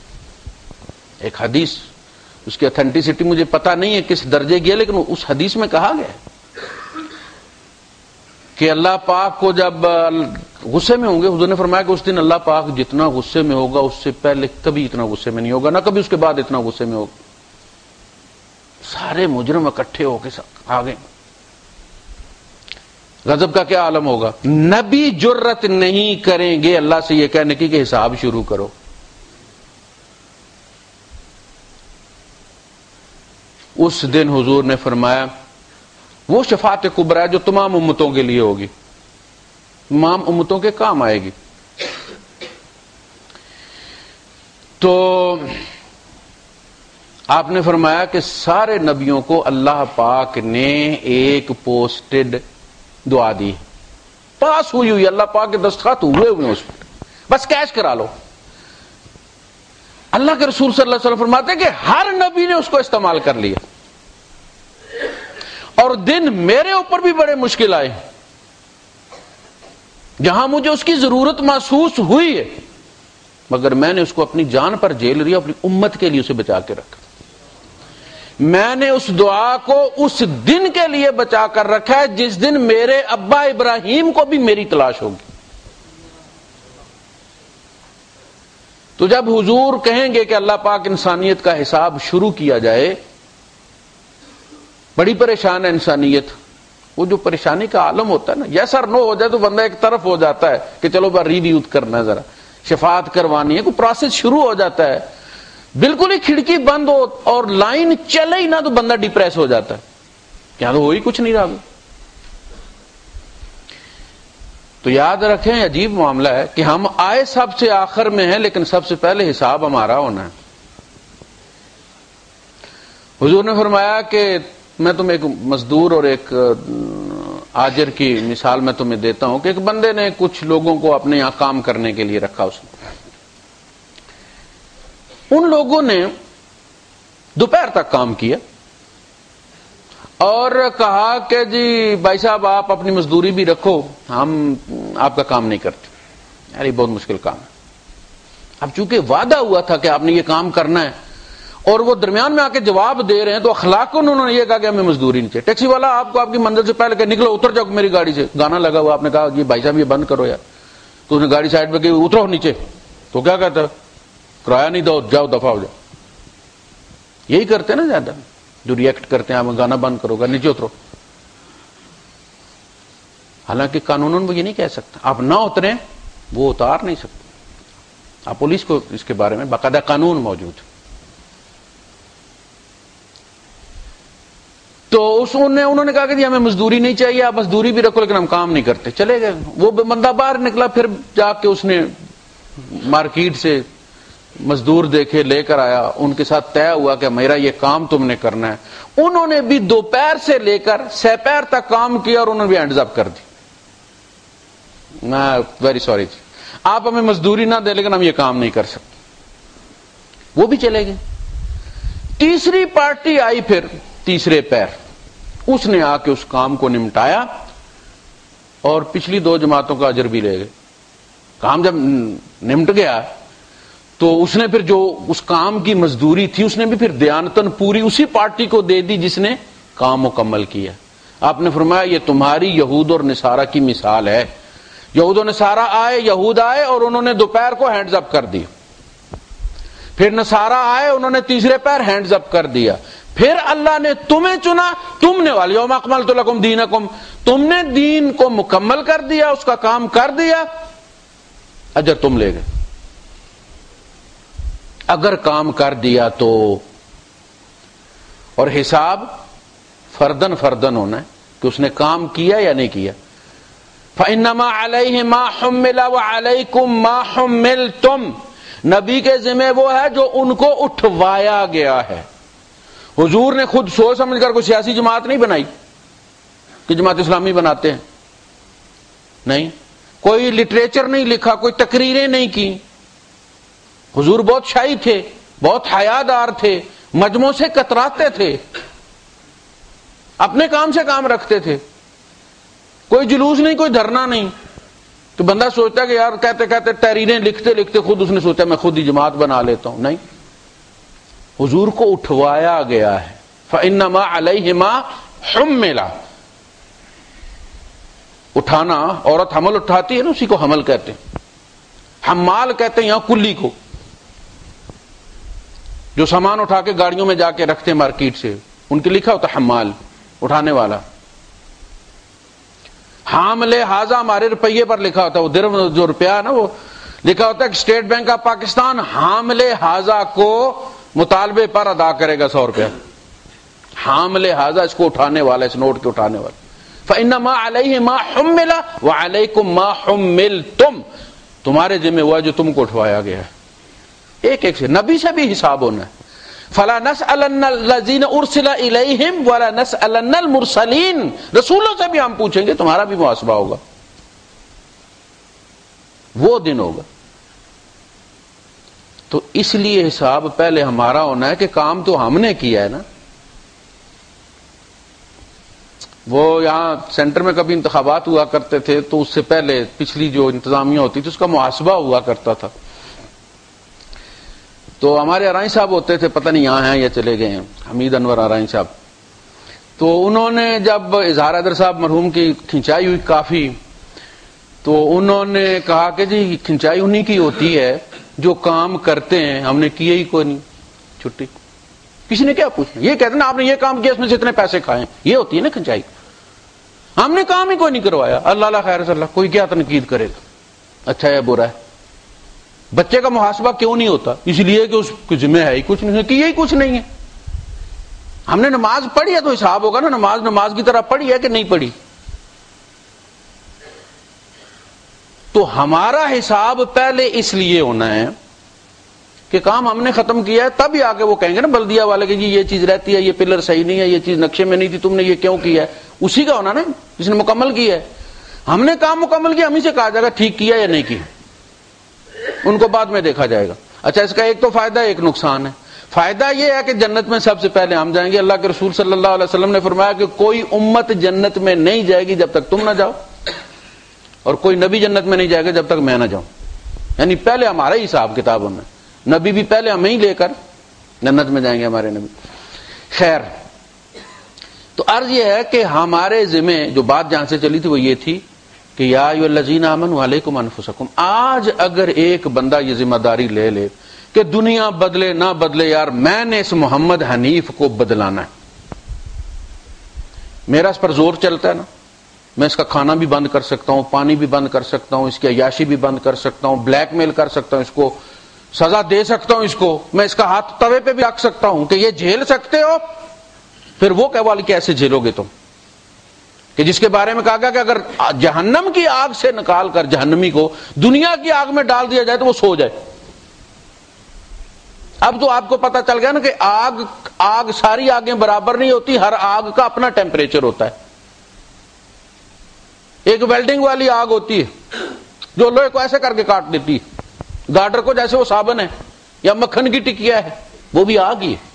A: ایک حدیث، اس کی اتھینٹسٹی مجھے پتہ نہیں ہے کس درجے کی ہے، لیکن اس حدیث میں کہا گیا ہے کہ اللہ پاک کو جب غصے میں ہوں گے، حضور نے فرمایا کہ اس دن اللہ پاک جتنا غصے میں ہوگا اس سے پہلے کبھی اتنا غصے میں نہیں ہوگا، نہ کبھی اس کے بعد اتنا غصے میں ہوگا۔ سارے مجرم اکٹھے ہو کے آ گئے، غضب کا کیا عالم ہوگا۔ نبی جرت نہیں کریں گے اللہ سے یہ کہنے کی کہ حساب شروع کرو۔ اس دن حضور نے فرمایا وہ شفاعت کبریٰ ہے جو تمام امتوں کے لیے ہوگی، تمام امتوں کے کام آئے گی۔ تو آپ نے فرمایا کہ سارے نبیوں کو اللہ پاک نے ایک پوسٹڈ دعا دی، پاس ہوئی، اللہ پاک کے دستخط ہوئے اس پر، بس کیش کرا لو۔ اللہ کے رسول صلی اللہ علیہ وسلم فرماتے ہیں کہ ہر نبی نے اس کو استعمال کر لیا، اور دن میرے اوپر بھی بڑے مشکل آئے جہاں مجھے اس کی ضرورت محسوس ہوئی ہے، مگر میں نے اس کو اپنی جان پر جھیل لیا، اپنی امت کے لیے اسے بچا کے رکھا۔ میں نے اس دعا کو اس دن کے لیے بچا کر رکھا ہے جس دن میرے ابا ابراہیم کو بھی میری تلاش ہوگی۔ تو جب حضور کہیں گے کہ اللہ پاک انسانیت کا حساب شروع کیا جائے، بڑی پریشان ہے انسانیت۔ وہ جو پریشانی کا عالم ہوتا ہے نا، یس اور نو ہو جائے تو بندہ ایک طرف ہو جاتا ہے کہ چلو بھائی ریویو کرنا ہے، ذرا شفاعت کروانی ہے، کوئی پروسیس شروع ہو جاتا ہے، بالکل ہی کھڑکی بند ہو اور لائن چلے ہی نہ تو بندہ ڈپریس ہو جاتا ہے، کیا تو ہو ہی کچھ نہیں رہا۔ تو یاد رکھیں عجیب معاملہ ہے کہ ہم آئے سب سے آخر میں ہیں، لیکن سب سے پہلے حساب ہمارا ہونا ہے۔ حضور نے فرمایا کہ میں تمہیں ایک مزدور اور ایک آجر کی مثال میں تمہیں دیتا ہوں کہ ایک بندے نے کچھ لوگوں کو اپنے یہاں کام کرنے کے لیے رکھا، اس نے ان لوگوں نے دوپہر تک کام کیا اور کہا کہ جی بھائی صاحب آپ اپنی مزدوری بھی رکھو، ہم آپ کا کام نہیں کرتے۔ یار یہ بہت مشکل کام ہے۔ اب چونکہ وعدہ ہوا تھا کہ آپ نے یہ کام کرنا ہے اور وہ درمیان میں آ کے جواب دے رہے ہیں، تو اخلاقاً انہوں نے یہ کہا کہ ہمیں مزدوری نہیں چاہیے۔ ٹیکسی والا آپ کو آپ کی منزل سے پہلے کہ نکلو اتر جاؤ میری گاڑی سے، گانا لگا ہوا، آپ نے کہا یہ بھائی صاحب یہ بند کرو یار، تو اس نے گاڑی سائڈ پہ کی، اترو نیچے، تو کیا کہتا ہے کرایہ نہیں دو، جاؤ دفعہ ہو جاؤ۔ یہی کرتے ہیں نا زیادہ جو ریئیکٹ کرتے ہیں، آپ گانا بند کرو گا، نیچے اترو۔ حالانکہ قانون وہ یہ نہیں کہہ سکتا آپ نہ اتریں، وہ اتار نہیں سکتے۔ آپ پولیس کو اس کے بارے میں باقاعدہ قانون موجود ہے۔ تو انہوں نے کہا کہ جی ہمیں مزدوری نہیں چاہیے، آپ مزدوری بھی رکھو لیکن ہم کام نہیں کرتے، چلے گئے۔ وہ بندہ باہر نکلا، پھر جا کے اس نے مارکیٹ سے مزدور دیکھے لے کر آیا، ان کے ساتھ طے ہوا کہ میرا یہ کام تم نے کرنا ہے۔ انہوں نے بھی دوپہر سے لے کر سپہر تک کام کیا اور انہوں نے بھی ہینڈز اپ کر دی، میں ویری سوری جی آپ ہمیں مزدوری نہ دیں لیکن ہم یہ کام نہیں کر سکتے۔ وہ بھی چلے گئے۔ تیسری پارٹی آئی پھر تیسرے پیر، اس نے آ کے اس کام کو نمٹایا اور پچھلی 2 جماعتوں کا اجر بھی لے گئے۔ کام جب نمٹ گیا تو اس نے پھر جو اس کام کی مزدوری تھی اس نے بھی پھر دیانتن پوری اسی پارٹی کو دے دی جس نے کام مکمل کیا۔ آپ نے فرمایا یہ تمہاری یہود اور نصارہ کی مثال ہے یہود و نصارہ آئے، یہود آئے اور انہوں نے دوپہر کو ہینڈز اپ کر دی، پھر نصارہ آئے انہوں نے تیسرے پیر ہینڈز اپ کر دیا، پھر اللہ نے تمہیں چنا، تم نے والیوم اکملت لکم دینکم، تم نے دین کو مکمل کر دیا، اس کا کام کر دیا، اجر تم لے گئے۔ اگر کام کر دیا تو، اور حساب فردن فردن ہونا ہے کہ اس نے کام کیا یا نہیں کیا۔ فَإِنَّمَا عَلَيْهِ مَا حُمِّلَ وَعَلَيْكُمْ مَا حُمِّلْتُمْ، نبی کے ذمہ وہ ہے جو ان کو اٹھوایا گیا ہے۔ حضور نے خود سوچ سمجھ کر کوئی سیاسی جماعت نہیں بنائی کہ جماعت اسلامی بناتے ہیں، نہیں، کوئی لٹریچر نہیں لکھا، کوئی تقریریں نہیں کی۔ حضور بہت شائی تھے، بہت حیادار تھے، مجموع سے کتراتے تھے، اپنے کام سے کام رکھتے تھے، کوئی جلوس نہیں، کوئی دھرنا نہیں۔ تو بندہ سوچتا کہ یار کہتے کہتے تحریریں لکھتے لکھتے خود اس نے سوچا میں خود ہی جماعت بنا لیتا ہوں، نہیں، حضور کو اٹھوایا گیا ہے۔ فَإِنَّمَا عَلَيْهِ مَا حُمِّلَ، اٹھانا، عورت حمل اٹھاتی ہے نا، اسی کو حمل کہتے ہیں۔ حمال کہتے ہیں یہاں کلی کو، جو سامان اٹھا کے گاڑیوں میں جا کے رکھتے ہیں مارکیٹ سے، ان کے لکھا ہوتا حمال، اٹھانے والا۔ حامل حاضہ ہمارے روپیے پر لکھا ہوتا ہے، وہ درہم جو روپیہ نا وہ لکھا ہوتا ہے کہ اسٹیٹ بینک آف پاکستان حامل حاضہ کو مطالبے پر ادا کرے گا 100 روپیہ۔ حامل حاضہ اس کو اٹھانے والا، اس نوٹ کے اٹھانے والا۔ فَإِنَّمَا عَلَيْهِ مَا حُمِّلَ وَعَلَيْكُمْ مَا حُمِّلْتُمْ، تمہارے ذمہ ہوا جو تم کو اٹھوایا گیا ہے۔ ایک ایک سے نبی سے بھی حساب ہونا ہے۔ فَلَا نَسْأَلَنَّ الَّذِينَ أُرْسِلَ إِلَيْهِمْ وَلَا نَسْأَلَنَّ الْمُرْسَلِينَ، رسولوں سے بھی ہم پوچھیں گے، تمہارا بھی محاسبہ ہوگا، وہ دن ہوگا۔ تو اس لیے حساب پہلے ہمارا ہونا ہے کہ کام تو ہم نے کیا ہے نا۔ وہ یہاں سینٹر میں کبھی انتخابات ہوا کرتے تھے تو اس سے پہلے پچھلی جو انتظامیہ ہوتی تھی اس کا محاسبہ ہوا کرتا تھا۔ تو ہمارے ارائیں صاحب ہوتے تھے، پتہ نہیں یہاں ہیں یا چلے گئے ہیں، حمید انور ارائیں صاحب، تو انہوں نے جب اظہار حیدر صاحب مرحوم کی کھنچائی ہوئی کافی، تو انہوں نے کہا کہ جی کھنچائی انہی کی ہوتی ہے جو کام کرتے ہیں، ہم نے کیے ہی کوئی نہیں، چھٹی، کسی نے کیا پوچھنا، یہ کہتے ہیں نا آپ نے یہ کام کیا اس میں سے اتنے پیسے کھائے، یہ ہوتی ہے نا کھنچائی، ہم نے کام ہی کوئی نہیں کروایا، اللہ اللہ خیر صلی اللہ، کوئی کیا تنقید کرے گا، اچھا ہے برا ہے۔ بچے کا محاسبہ کیوں نہیں ہوتا؟ اس لیے کہ اس کی ذمہ ہے ہی کچھ نہیں، کیا ہی کچھ نہیں ہے۔ ہم نے نماز پڑھی ہے تو حساب ہوگا نا، نماز کی طرح پڑھی ہے کہ نہیں پڑھی۔ تو ہمارا حساب پہلے اس لیے ہونا ہے کہ کام ہم نے ختم کیا ہے، تب ہی آگے وہ کہیں گے نا بلدیہ والے کہ جی یہ چیز رہتی ہے، یہ پلر صحیح نہیں ہے، یہ چیز نقشے میں نہیں تھی، تم نے یہ کیوں کیا ہے، اسی کا ہونا نا جس نے مکمل کیا ہے۔ ہم نے کام مکمل کیا، ہم ہی سے کہا جائے گا ٹھیک کیا یا نہیں کیا، ان کو بعد میں دیکھا جائے گا۔ اچھا اس کا ایک تو فائدہ ہے، ایک نقصان ہے۔ فائدہ یہ ہے کہ جنت میں سب سے پہلے ہم جائیں گے۔ اللہ کے رسول صلی اللہ علیہ وسلم نے فرمایا کہ کوئی امت جنت میں نہیں جائے گی جب تک تم نہ جاؤ، اور کوئی نبی جنت میں نہیں جائے گا جب تک میں نہ جاؤں، یعنی پہلے ہمارا ہی حساب کتاب ہونا ہے، نبی بھی پہلے ہمیں ہی لے کر جنت میں جائیں گے ہمارے نبی۔ خیر، تو عرض یہ ہے کہ ہمارے ذمہ جو بات جہاں سے چلی تھی وہ یہ تھی کہ یا ایھا الذین آمنوا علیکم انفسکم، آج اگر ایک بندہ یہ ذمہ داری لے لے کہ دنیا بدلے نہ بدلے، یار میں نے اس محمد حنیف کو بدلانا ہے، میرا اس پر زور چلتا ہے نا، میں اس کا کھانا بھی بند کر سکتا ہوں، پانی بھی بند کر سکتا ہوں، اس کی عیاشی بھی بند کر سکتا ہوں، بلیک میل کر سکتا ہوں، اس کو سزا دے سکتا ہوں، اس کو میں اس کا ہاتھ توے پہ بھی رکھ سکتا ہوں کہ یہ جھیل سکتے ہو، پھر وہ کہوال کیسے جھیلو گے تم، کہ جس کے بارے میں کہا گیا کہ اگر جہنم کی آگ سے نکال کر جہنمی کو دنیا کی آگ میں ڈال دیا جائے تو وہ سو جائے۔ اب تو آپ کو پتہ چل گیا نا کہ آگ ساری آگیں برابر نہیں ہوتی، ہر آگ کا اپنا ٹیمپریچر ہوتا ہے۔ ایک ویلڈنگ والی آگ ہوتی ہے جو لوہے کو ایسے کر کے کاٹ دیتی ہے، گارڈر کو جیسے وہ صابن ہے یا مکھن کی ٹکیا ہے، وہ بھی آگ ہی ہے۔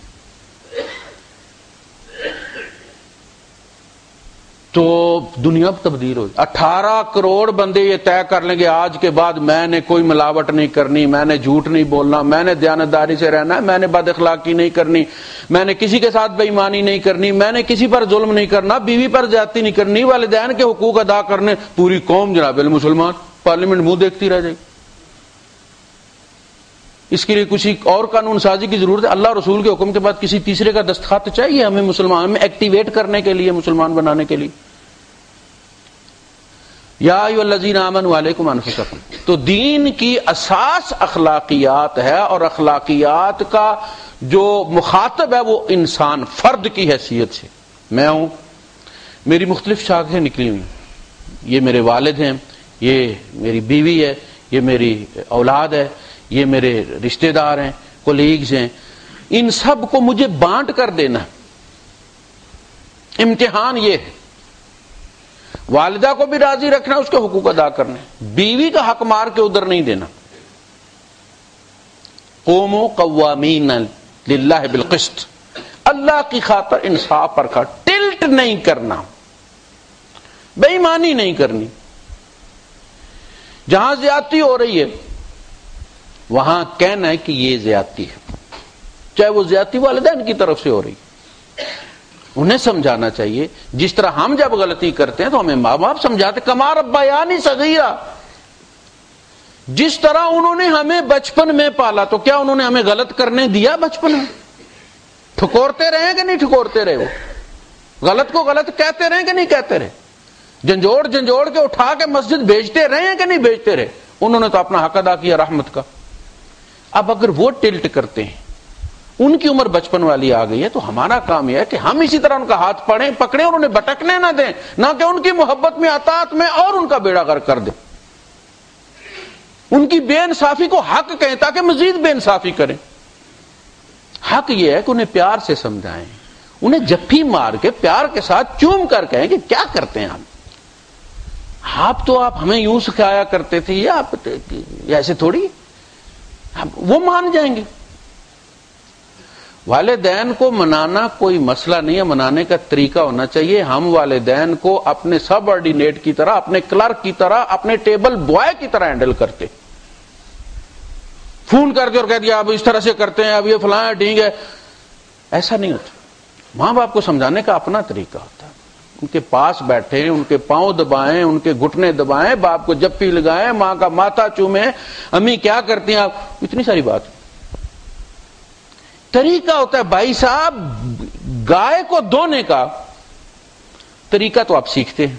A: تو دنیا تبدیل ہوئی. 18 کروڑ بندے یہ طے کر لیں گے آج کے بعد میں نے کوئی ملاوٹ نہیں کرنی, میں نے جھوٹ نہیں بولنا, میں نے دیانتداری سے رہنا ہے, میں نے بد اخلاقی نہیں کرنی, میں نے کسی کے ساتھ بے ایمانی نہیں کرنی, میں نے کسی پر ظلم نہیں کرنا, بیوی پر زیادتی نہیں کرنی, والدین کے حقوق ادا کرنے, پوری قوم جناب المسلمان پارلیمنٹ منہ دیکھتی رہ جائے. اس کے لیے کسی اور قانون سازی کی ضرورت ہے؟ اللہ رسول کے حکم کے بعد کسی تیسرے کا دستخط چاہیے ہمیں مسلمان میں ایکٹیویٹ کرنے کے لیے, مسلمان بنانے کے لیے؟ یا ایھا الذین آمنوا علیکم انفسکم. تو دین کی اساس اخلاقیات ہے, اور اخلاقیات کا جو مخاطب ہے وہ انسان فرد کی حیثیت سے. میں ہوں, میری مختلف شاخیں نکلی ہوئی, یہ میرے والد ہیں, یہ میری بیوی ہے, یہ میری اولاد ہے, یہ میرے رشتہ دار ہیں, کولیگز ہیں, ان سب کو مجھے بانٹ کر دینا. امتحان یہ ہے, والدہ کو بھی راضی رکھنا, اس کے حقوق ادا کرنے, بیوی کا حق مار کے ادھر نہیں دینا. قوموا قوامین للہ بالقسط, اللہ کی خاطر انصاف پر کھڑا, ٹلٹ نہیں کرنا, بے ایمانی نہیں کرنی. جہاں زیادتی ہو رہی ہے وہاں کہنا ہے کہ یہ زیادتی ہے, چاہے وہ زیادتی والدین کی طرف سے ہو رہی, انہیں سمجھانا چاہیے. جس طرح ہم جب غلطی کرتے ہیں تو ہمیں ماں باپ سمجھاتے, کما ربیانی صغیرا, جس طرح انہوں نے ہمیں بچپن میں پالا تو کیا انہوں نے ہمیں غلط کرنے دیا بچپن میں؟ ٹھکورتے رہے کہ نہیں ٹھکورتے رہے, وہ غلط کو غلط کہتے رہے کہ نہیں کہتے رہے, جھنجھوڑ کے اٹھا کے مسجد بھیجتے رہے کہ نہیں بھیجتے رہے؟ انہوں نے تو اپنا حق ادا کیا رحمت کا. اب اگر وہ ٹلٹ کرتے ہیں, ان کی عمر بچپن والی آ گئی ہے, تو ہمارا کام یہ ہے کہ ہم اسی طرح ان کا ہاتھ پکڑیں اور انہیں بٹکنے نہ دیں, نہ کہ ان کی محبت میں اطاعت میں اور ان کا بیڑا غرق کر دیں. ان کی بے انصافی کو حق کہیں تاکہ مزید بے انصافی کریں. حق یہ ہے کہ انہیں پیار سے سمجھائیں, انہیں جپھی مار کے پیار کے ساتھ چوم کر کہیں کہ کیا کرتے ہیں آپ تو آپ ہمیں یوں سکھایا کرتے تھے, یہ آپ ایسے تھوڑی, وہ مان جائیں گے. والدین کو منانا کوئی مسئلہ نہیں ہے, منانے کا طریقہ ہونا چاہیے. ہم والدین کو اپنے سب آرڈینیٹ کی طرح, اپنے کلرک کی طرح, اپنے ٹیبل بوائے کی طرح ہینڈل کرتے. فون کر کے اور کہہ دیا اب اس طرح سے کرتے ہیں, اب یہ فلاں ہے, ٹھیک ہے, ایسا نہیں ہوتا. ماں باپ کو سمجھانے کا اپنا طریقہ ہوتا ہے. ان کے پاس بیٹھیں, ان کے پاؤں دبائیں, ان کے گھٹنے دبائیں, باپ کو جپی لگائیں, ماں کا ماتھا چومیں, امی کیا کرتی ہیں آپ, اتنی ساری بات. طریقہ ہوتا ہے بھائی صاحب, گائے کو دھونے کا طریقہ تو آپ سیکھتے ہیں,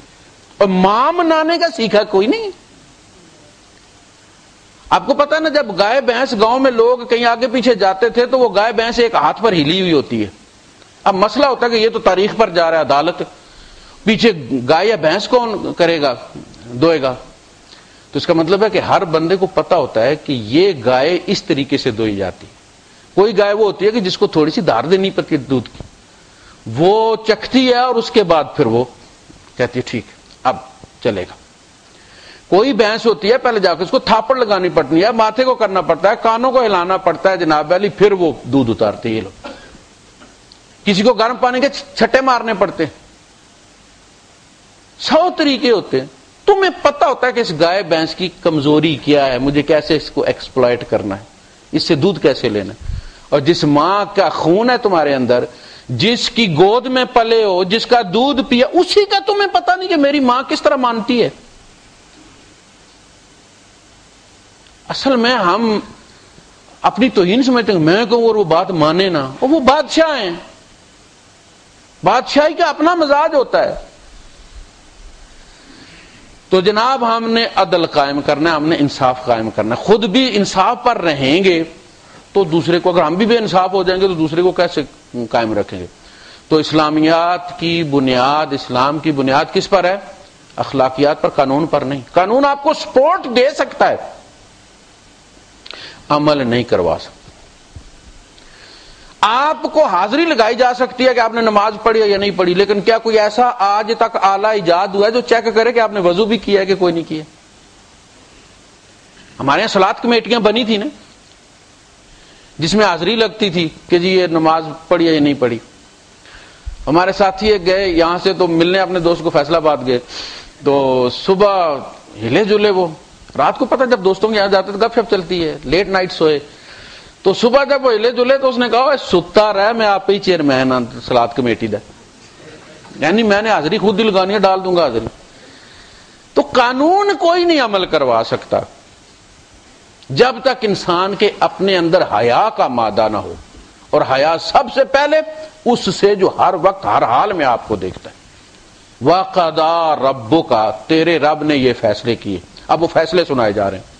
A: اور ماں منانے کا سیکھا کوئی نہیں. آپ کو پتا نا, جب گائے بھینس گاؤں میں لوگ کہیں آگے پیچھے جاتے تھے تو وہ گائے بھینس ایک ہاتھ پر ہلی ہوئی ہوتی ہے. اب مسئلہ ہوتا ہے کہ یہ تو تاریخ پر جا رہا ہے, عدالت, پیچھے گائے یا بھینس کون کرے گا, دھوئے گا. تو اس کا مطلب ہے کہ ہر بندے کو پتا ہوتا ہے کہ یہ گائے اس طریقے سے دھوئی جاتی. کوئی گائے وہ ہوتی ہے کہ جس کو تھوڑی سی دھار دینی پڑتی ہے دودھ کی, وہ چکھتی ہے اور اس کے بعد پھر وہ کہتی ہے ٹھیک اب چلے گا. کوئی بھینس ہوتی ہے پہلے جا کے اس کو تھاپڑ لگانی پڑتی ہے, ماتھے کو کرنا پڑتا ہے, کانوں کو ہلانا پڑتا ہے جناب علی, پھر وہ دودھ اتارتے. یہ لوگ کسی کو گرم پانی کے چھٹے مارنے پڑتے, 100 طریقے ہوتے ہیں. تمہیں پتا ہوتا ہے کہ اس گائے بھینس کی کمزوری کیا ہے, مجھے کیسے اس کو ایکسپلائٹ کرنا ہے, اس سے دودھ کیسے لینا ہے. اور جس ماں کا خون ہے تمہارے اندر, جس کی گود میں پلے ہو, جس کا دودھ پیا, اسی کا تمہیں پتا نہیں کہ میری ماں کس طرح مانتی ہے. اصل میں ہم اپنی توہین سمجھتے ہیں, میں کہوں اور وہ بات مانے نہ, اور وہ بادشاہ ہیں, بادشاہی کا اپنا مزاج ہوتا ہے. تو جناب ہم نے عدل قائم کرنا ہے, ہم نے انصاف قائم کرنا ہے. خود بھی انصاف پر رہیں گے تو دوسرے کو, اگر ہم بھی بے انصاف ہو جائیں گے تو دوسرے کو کیسے قائم رکھیں گے. تو اسلامیات کی بنیاد, اسلام کی بنیاد کس پر ہے؟ اخلاقیات پر, قانون پر نہیں. قانون آپ کو سپورٹ دے سکتا ہے, عمل نہیں کروا سکتا. آپ کو حاضری لگائی جا سکتی ہے کہ آپ نے نماز پڑھی یا نہیں پڑھی, لیکن کیا کوئی ایسا آج تک آلہ ایجاد ہوا ہے جو چیک کرے کہ آپ نے وضو بھی کیا ہے کہ کوئی نہیں کیا؟ ہمارے یہاں صلاۃ کمیٹیاں بنی تھی نا, جس میں حاضری لگتی تھی کہ جی یہ نماز پڑھی یا نہیں پڑھی. ہمارے ساتھی ایک گئے یہاں سے تو ملنے اپنے دوست کو فیصل آباد گئے، تو صبح ہلے جلے، وہ رات کو پتہ جب دوستوں کے یہاں جاتے تو گپ شپ چلتی ہے، لیٹ نائٹ سوئے، تو صبح جب وہ ہلے جلے تو اس نے کہا ستا رہا میں آپ ہی چیئرمین سلاد کمیٹی دا، یعنی میں نے حاضری خود ہی لگانی ہے، ڈال دوں گا حاضری۔ تو قانون کوئی نہیں عمل کروا سکتا جب تک انسان کے اپنے اندر حیا کا مادہ نہ ہو، اور حیا سب سے پہلے اس سے جو ہر وقت ہر حال میں آپ کو دیکھتا ہے۔ وَقَضَىٰ رَبُّكَ، تیرے رب نے یہ فیصلے کیے۔ اب وہ فیصلے سنائے جا رہے ہیں،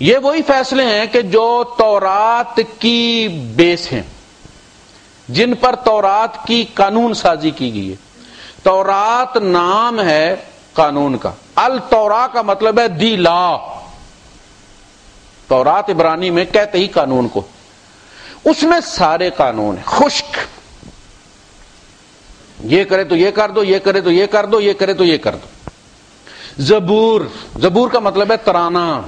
A: یہ وہی فیصلے ہیں کہ جو تورات کی بیس ہیں، جن پر تورات کی قانون سازی کی گئی ہے۔ تورات نام ہے قانون کا، التورا کا مطلب ہے دی لا، تورات عبرانی میں کہتے ہی قانون کو، اس میں سارے قانون ہیں، خشک، یہ کرے تو یہ کر دو، یہ کرے تو یہ کر دو، یہ کرے تو یہ کر دو۔ زبور، زبور کا مطلب ہے ترانہ،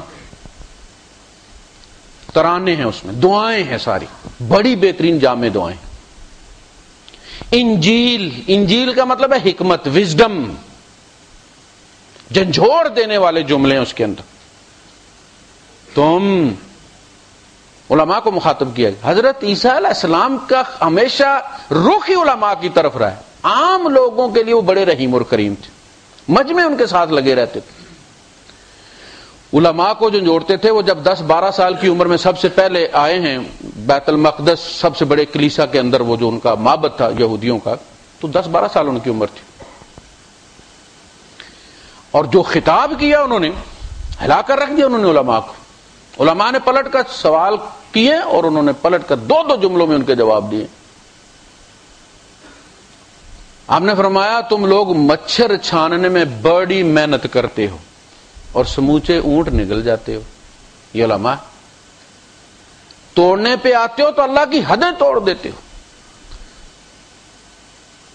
A: ترانے ہیں اس میں، دعائیں ہیں ساری، بڑی بہترین جامع دعائیں۔ انجیل، انجیل کا مطلب ہے حکمت، وزڈم، جھنجھوڑ دینے والے جملے ہیں اس کے اندر۔ تم علماء کو مخاطب کیا گیا۔ حضرت عیسیٰ علیہ السلام کا ہمیشہ رخ ہی علماء کی طرف رہا ہے، عام لوگوں کے لیے وہ بڑے رحیم اور کریم تھے، مجمع ان کے ساتھ لگے رہتے تھے، علماء کو جو جوڑتے تھے۔ وہ جب 10-12 سال کی عمر میں سب سے پہلے آئے ہیں بیت المقدس، سب سے بڑے کلیسا کے اندر، وہ جو ان کا معبد تھا یہودیوں کا، تو 10-12 سال ان کی عمر تھی، اور جو خطاب کیا انہوں نے ہلا کر رکھ دیا انہوں نے علماء کو۔ علماء نے پلٹ کر سوال کیے اور انہوں نے پلٹ کر 2 جملوں میں ان کے جواب دیے۔ آپ نے فرمایا تم لوگ مچھر چھاننے میں بڑی محنت کرتے ہو اور سموچے اونٹ نگل جاتے ہو، یہ علماء، توڑنے پہ آتے ہو تو اللہ کی حدیں توڑ دیتے ہو،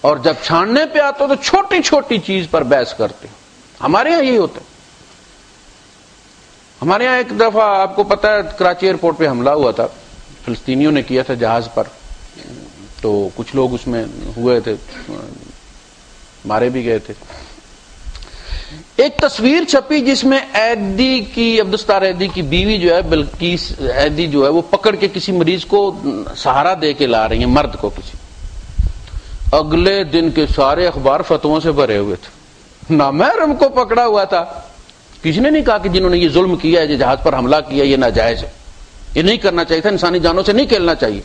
A: اور جب چھاننے پہ آتے ہو تو چھوٹی چھوٹی چیز پر بحث کرتے ہو۔ ہمارے ہاں یہی ہوتا ہے۔ ہمارے یہاں ایک دفعہ آپ کو پتہ ہے کراچی ایئرپورٹ پہ حملہ ہوا تھا، فلسطینیوں نے کیا تھا جہاز پر، تو کچھ لوگ اس میں ہوئے تھے، مارے بھی گئے تھے۔ ایک تصویر چھپی جس میں ایدی کی، عبدالستار ایدی کی بیوی جو ہے بلقیس ایدی جو ہے، وہ پکڑ کے کسی مریض کو سہارا دے کے لا رہی ہیں، مرد کو کسی۔ اگلے دن کے سارے اخبار فتووں سے بھرے ہوئے تھے، نامحرم کو پکڑا ہوا تھا۔ کسی نے نہیں کہا کہ جنہوں نے یہ ظلم کیا ہے، یہ جہاز پر حملہ کیا، یہ ناجائز ہے، یہ نہیں کرنا چاہیے تھا، انسانی جانوں سے نہیں کھیلنا چاہیے۔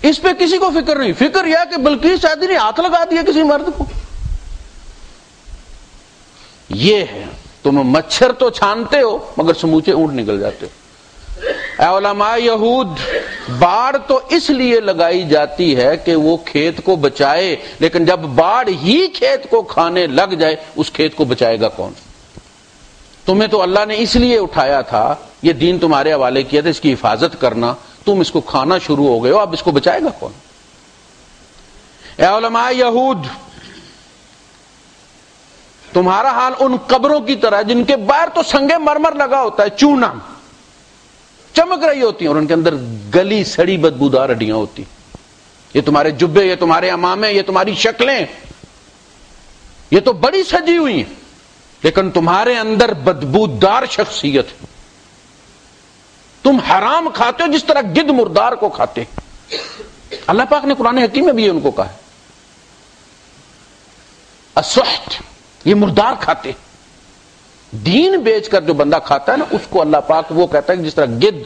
A: اس پہ کسی کو فکر نہیں، فکر یہ کہ بلقیس ایدی نے ہاتھ لگا دیا کسی مرد کو۔ یہ ہے، تم مچھر تو چھانتے ہو مگر سموچے اونٹ نکل جاتے ہو۔ اے علماء یہود، باڑ تو اس لیے لگائی جاتی ہے کہ وہ کھیت کو بچائے، لیکن جب باڑ ہی کھیت کو کھانے لگ جائے اس کھیت کو بچائے گا کون؟ تمہیں تو اللہ نے اس لیے اٹھایا تھا، یہ دین تمہارے حوالے کیا تھا، اس کی حفاظت کرنا، تم اس کو کھانا شروع ہو گئے ہو، اب اس کو بچائے گا کون؟ اے علماء یہود، تمہارا حال ان قبروں کی طرح جن کے باہر تو سنگ مرمر لگا ہوتا ہے، چونا چمک رہی ہوتی ہیں، اور ان کے اندر گلی سڑی بدبودار ہڈیاں ہوتی۔ یہ تمہارے جبے، یہ تمہارے امامے، یہ تمہاری شکلیں، یہ تو بڑی سجی ہوئی ہیں، لیکن تمہارے اندر بدبودار شخصیت ہے۔ تم حرام کھاتے ہو جس طرح گدھ مردار کو کھاتے۔ اللہ پاک نے قرآن حکیم میں بھی ان کو کہا ہے، السحت، یہ مردار کھاتے۔ دین بیچ کر جو بندہ کھاتا ہے نا، اس کو اللہ پاک وہ کہتا ہے کہ جس طرح گدھ،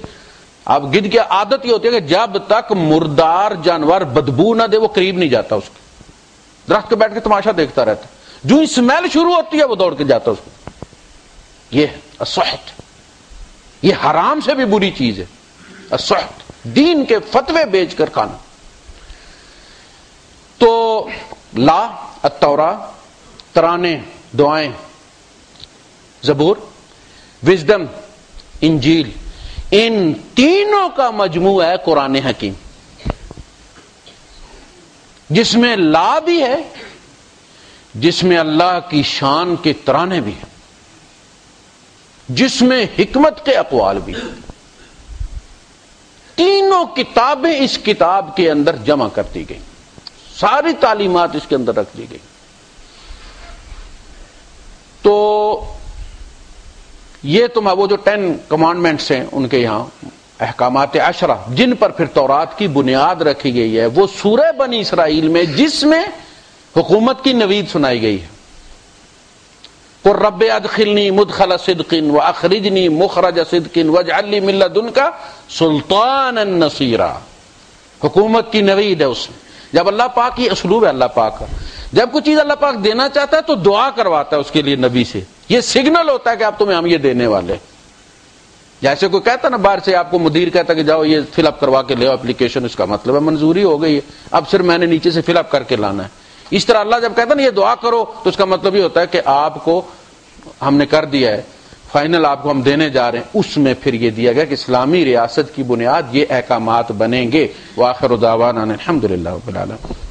A: اب گدھ کی عادت یہ ہوتی ہے کہ جب تک مردار جانور بدبو نہ دے وہ قریب نہیں جاتا، اس کے درخت پہ بیٹھ کے تماشا دیکھتا رہتا، جو اسمیل شروع ہوتی ہے وہ دوڑ کے جاتا اس کو۔ یہ السحت، یہ حرام سے بھی بری چیز ہے السحت، دین کے فتوے بیچ کر کھانا۔ تو لا، التورا، ترانے، دعائیں، زبور، وزڈم، انجیل، ان تینوں کا مجموعہ ہے قرآن حکیم، جس میں لا بھی ہے، جس میں اللہ کی شان کے ترانے بھی ہیں، جس میں حکمت کے اقوال بھی ہیں۔ تینوں کتابیں اس کتاب کے اندر جمع کرتی گئیں، ساری تعلیمات اس کے اندر رکھ دی گئی. تو یہ وہ جو 10 کمانڈمنٹس ہیں ان کے یہاں احکامات 10 جن پر پھر تورات کی بنیاد رکھی گئی ہے، وہ سورہ بنی اسرائیل میں جس میں حکومت کی نوید سنائی گئی ہے. قُل رَبِّ أَدْخِلْنِي مُدْخَلَ صِدْقٍ وَأَخْرِجْنِي مُخْرَجَ صِدْقٍ وَاجْعَل لِّي مِن لَّدُنكَ سُلْطَانًا نَّصِيرًا. حکومت کی نوید ہے اس میں. جب اللہ پاک کی اسلوب ہے اللہ پاک کا، جب کوئی چیز اللہ پاک دینا چاہتا ہے تو دعا کرواتا ہے اس کے لیے نبی سے. یہ سگنل ہوتا ہے کہ آپ تمہیں ہم یہ دینے والے. جیسے کوئی کہتا ہے نا باہر سے، آپ کو مدیر کہتا ہے کہ جاؤ یہ فل اپ کروا کے لے آؤ اپلیکیشن، اس کا مطلب ہے منظوری ہو گئی ہے، اب صرف میں نے نیچے سے فل اپ کر کے لانا ہے. اس طرح اللہ جب کہتا ہے نا یہ دعا کرو تو اس کا مطلب یہ ہوتا ہے کہ آپ کو ہم نے کر دیا ہے، فائنل آپ کو ہم دینے جا رہے ہیں. اس میں پھر یہ دیا گیا کہ اسلامی ریاست کی بنیاد یہ احکامات بنیں گے. وآخر دعوانا الحمدللہ رب العالمین.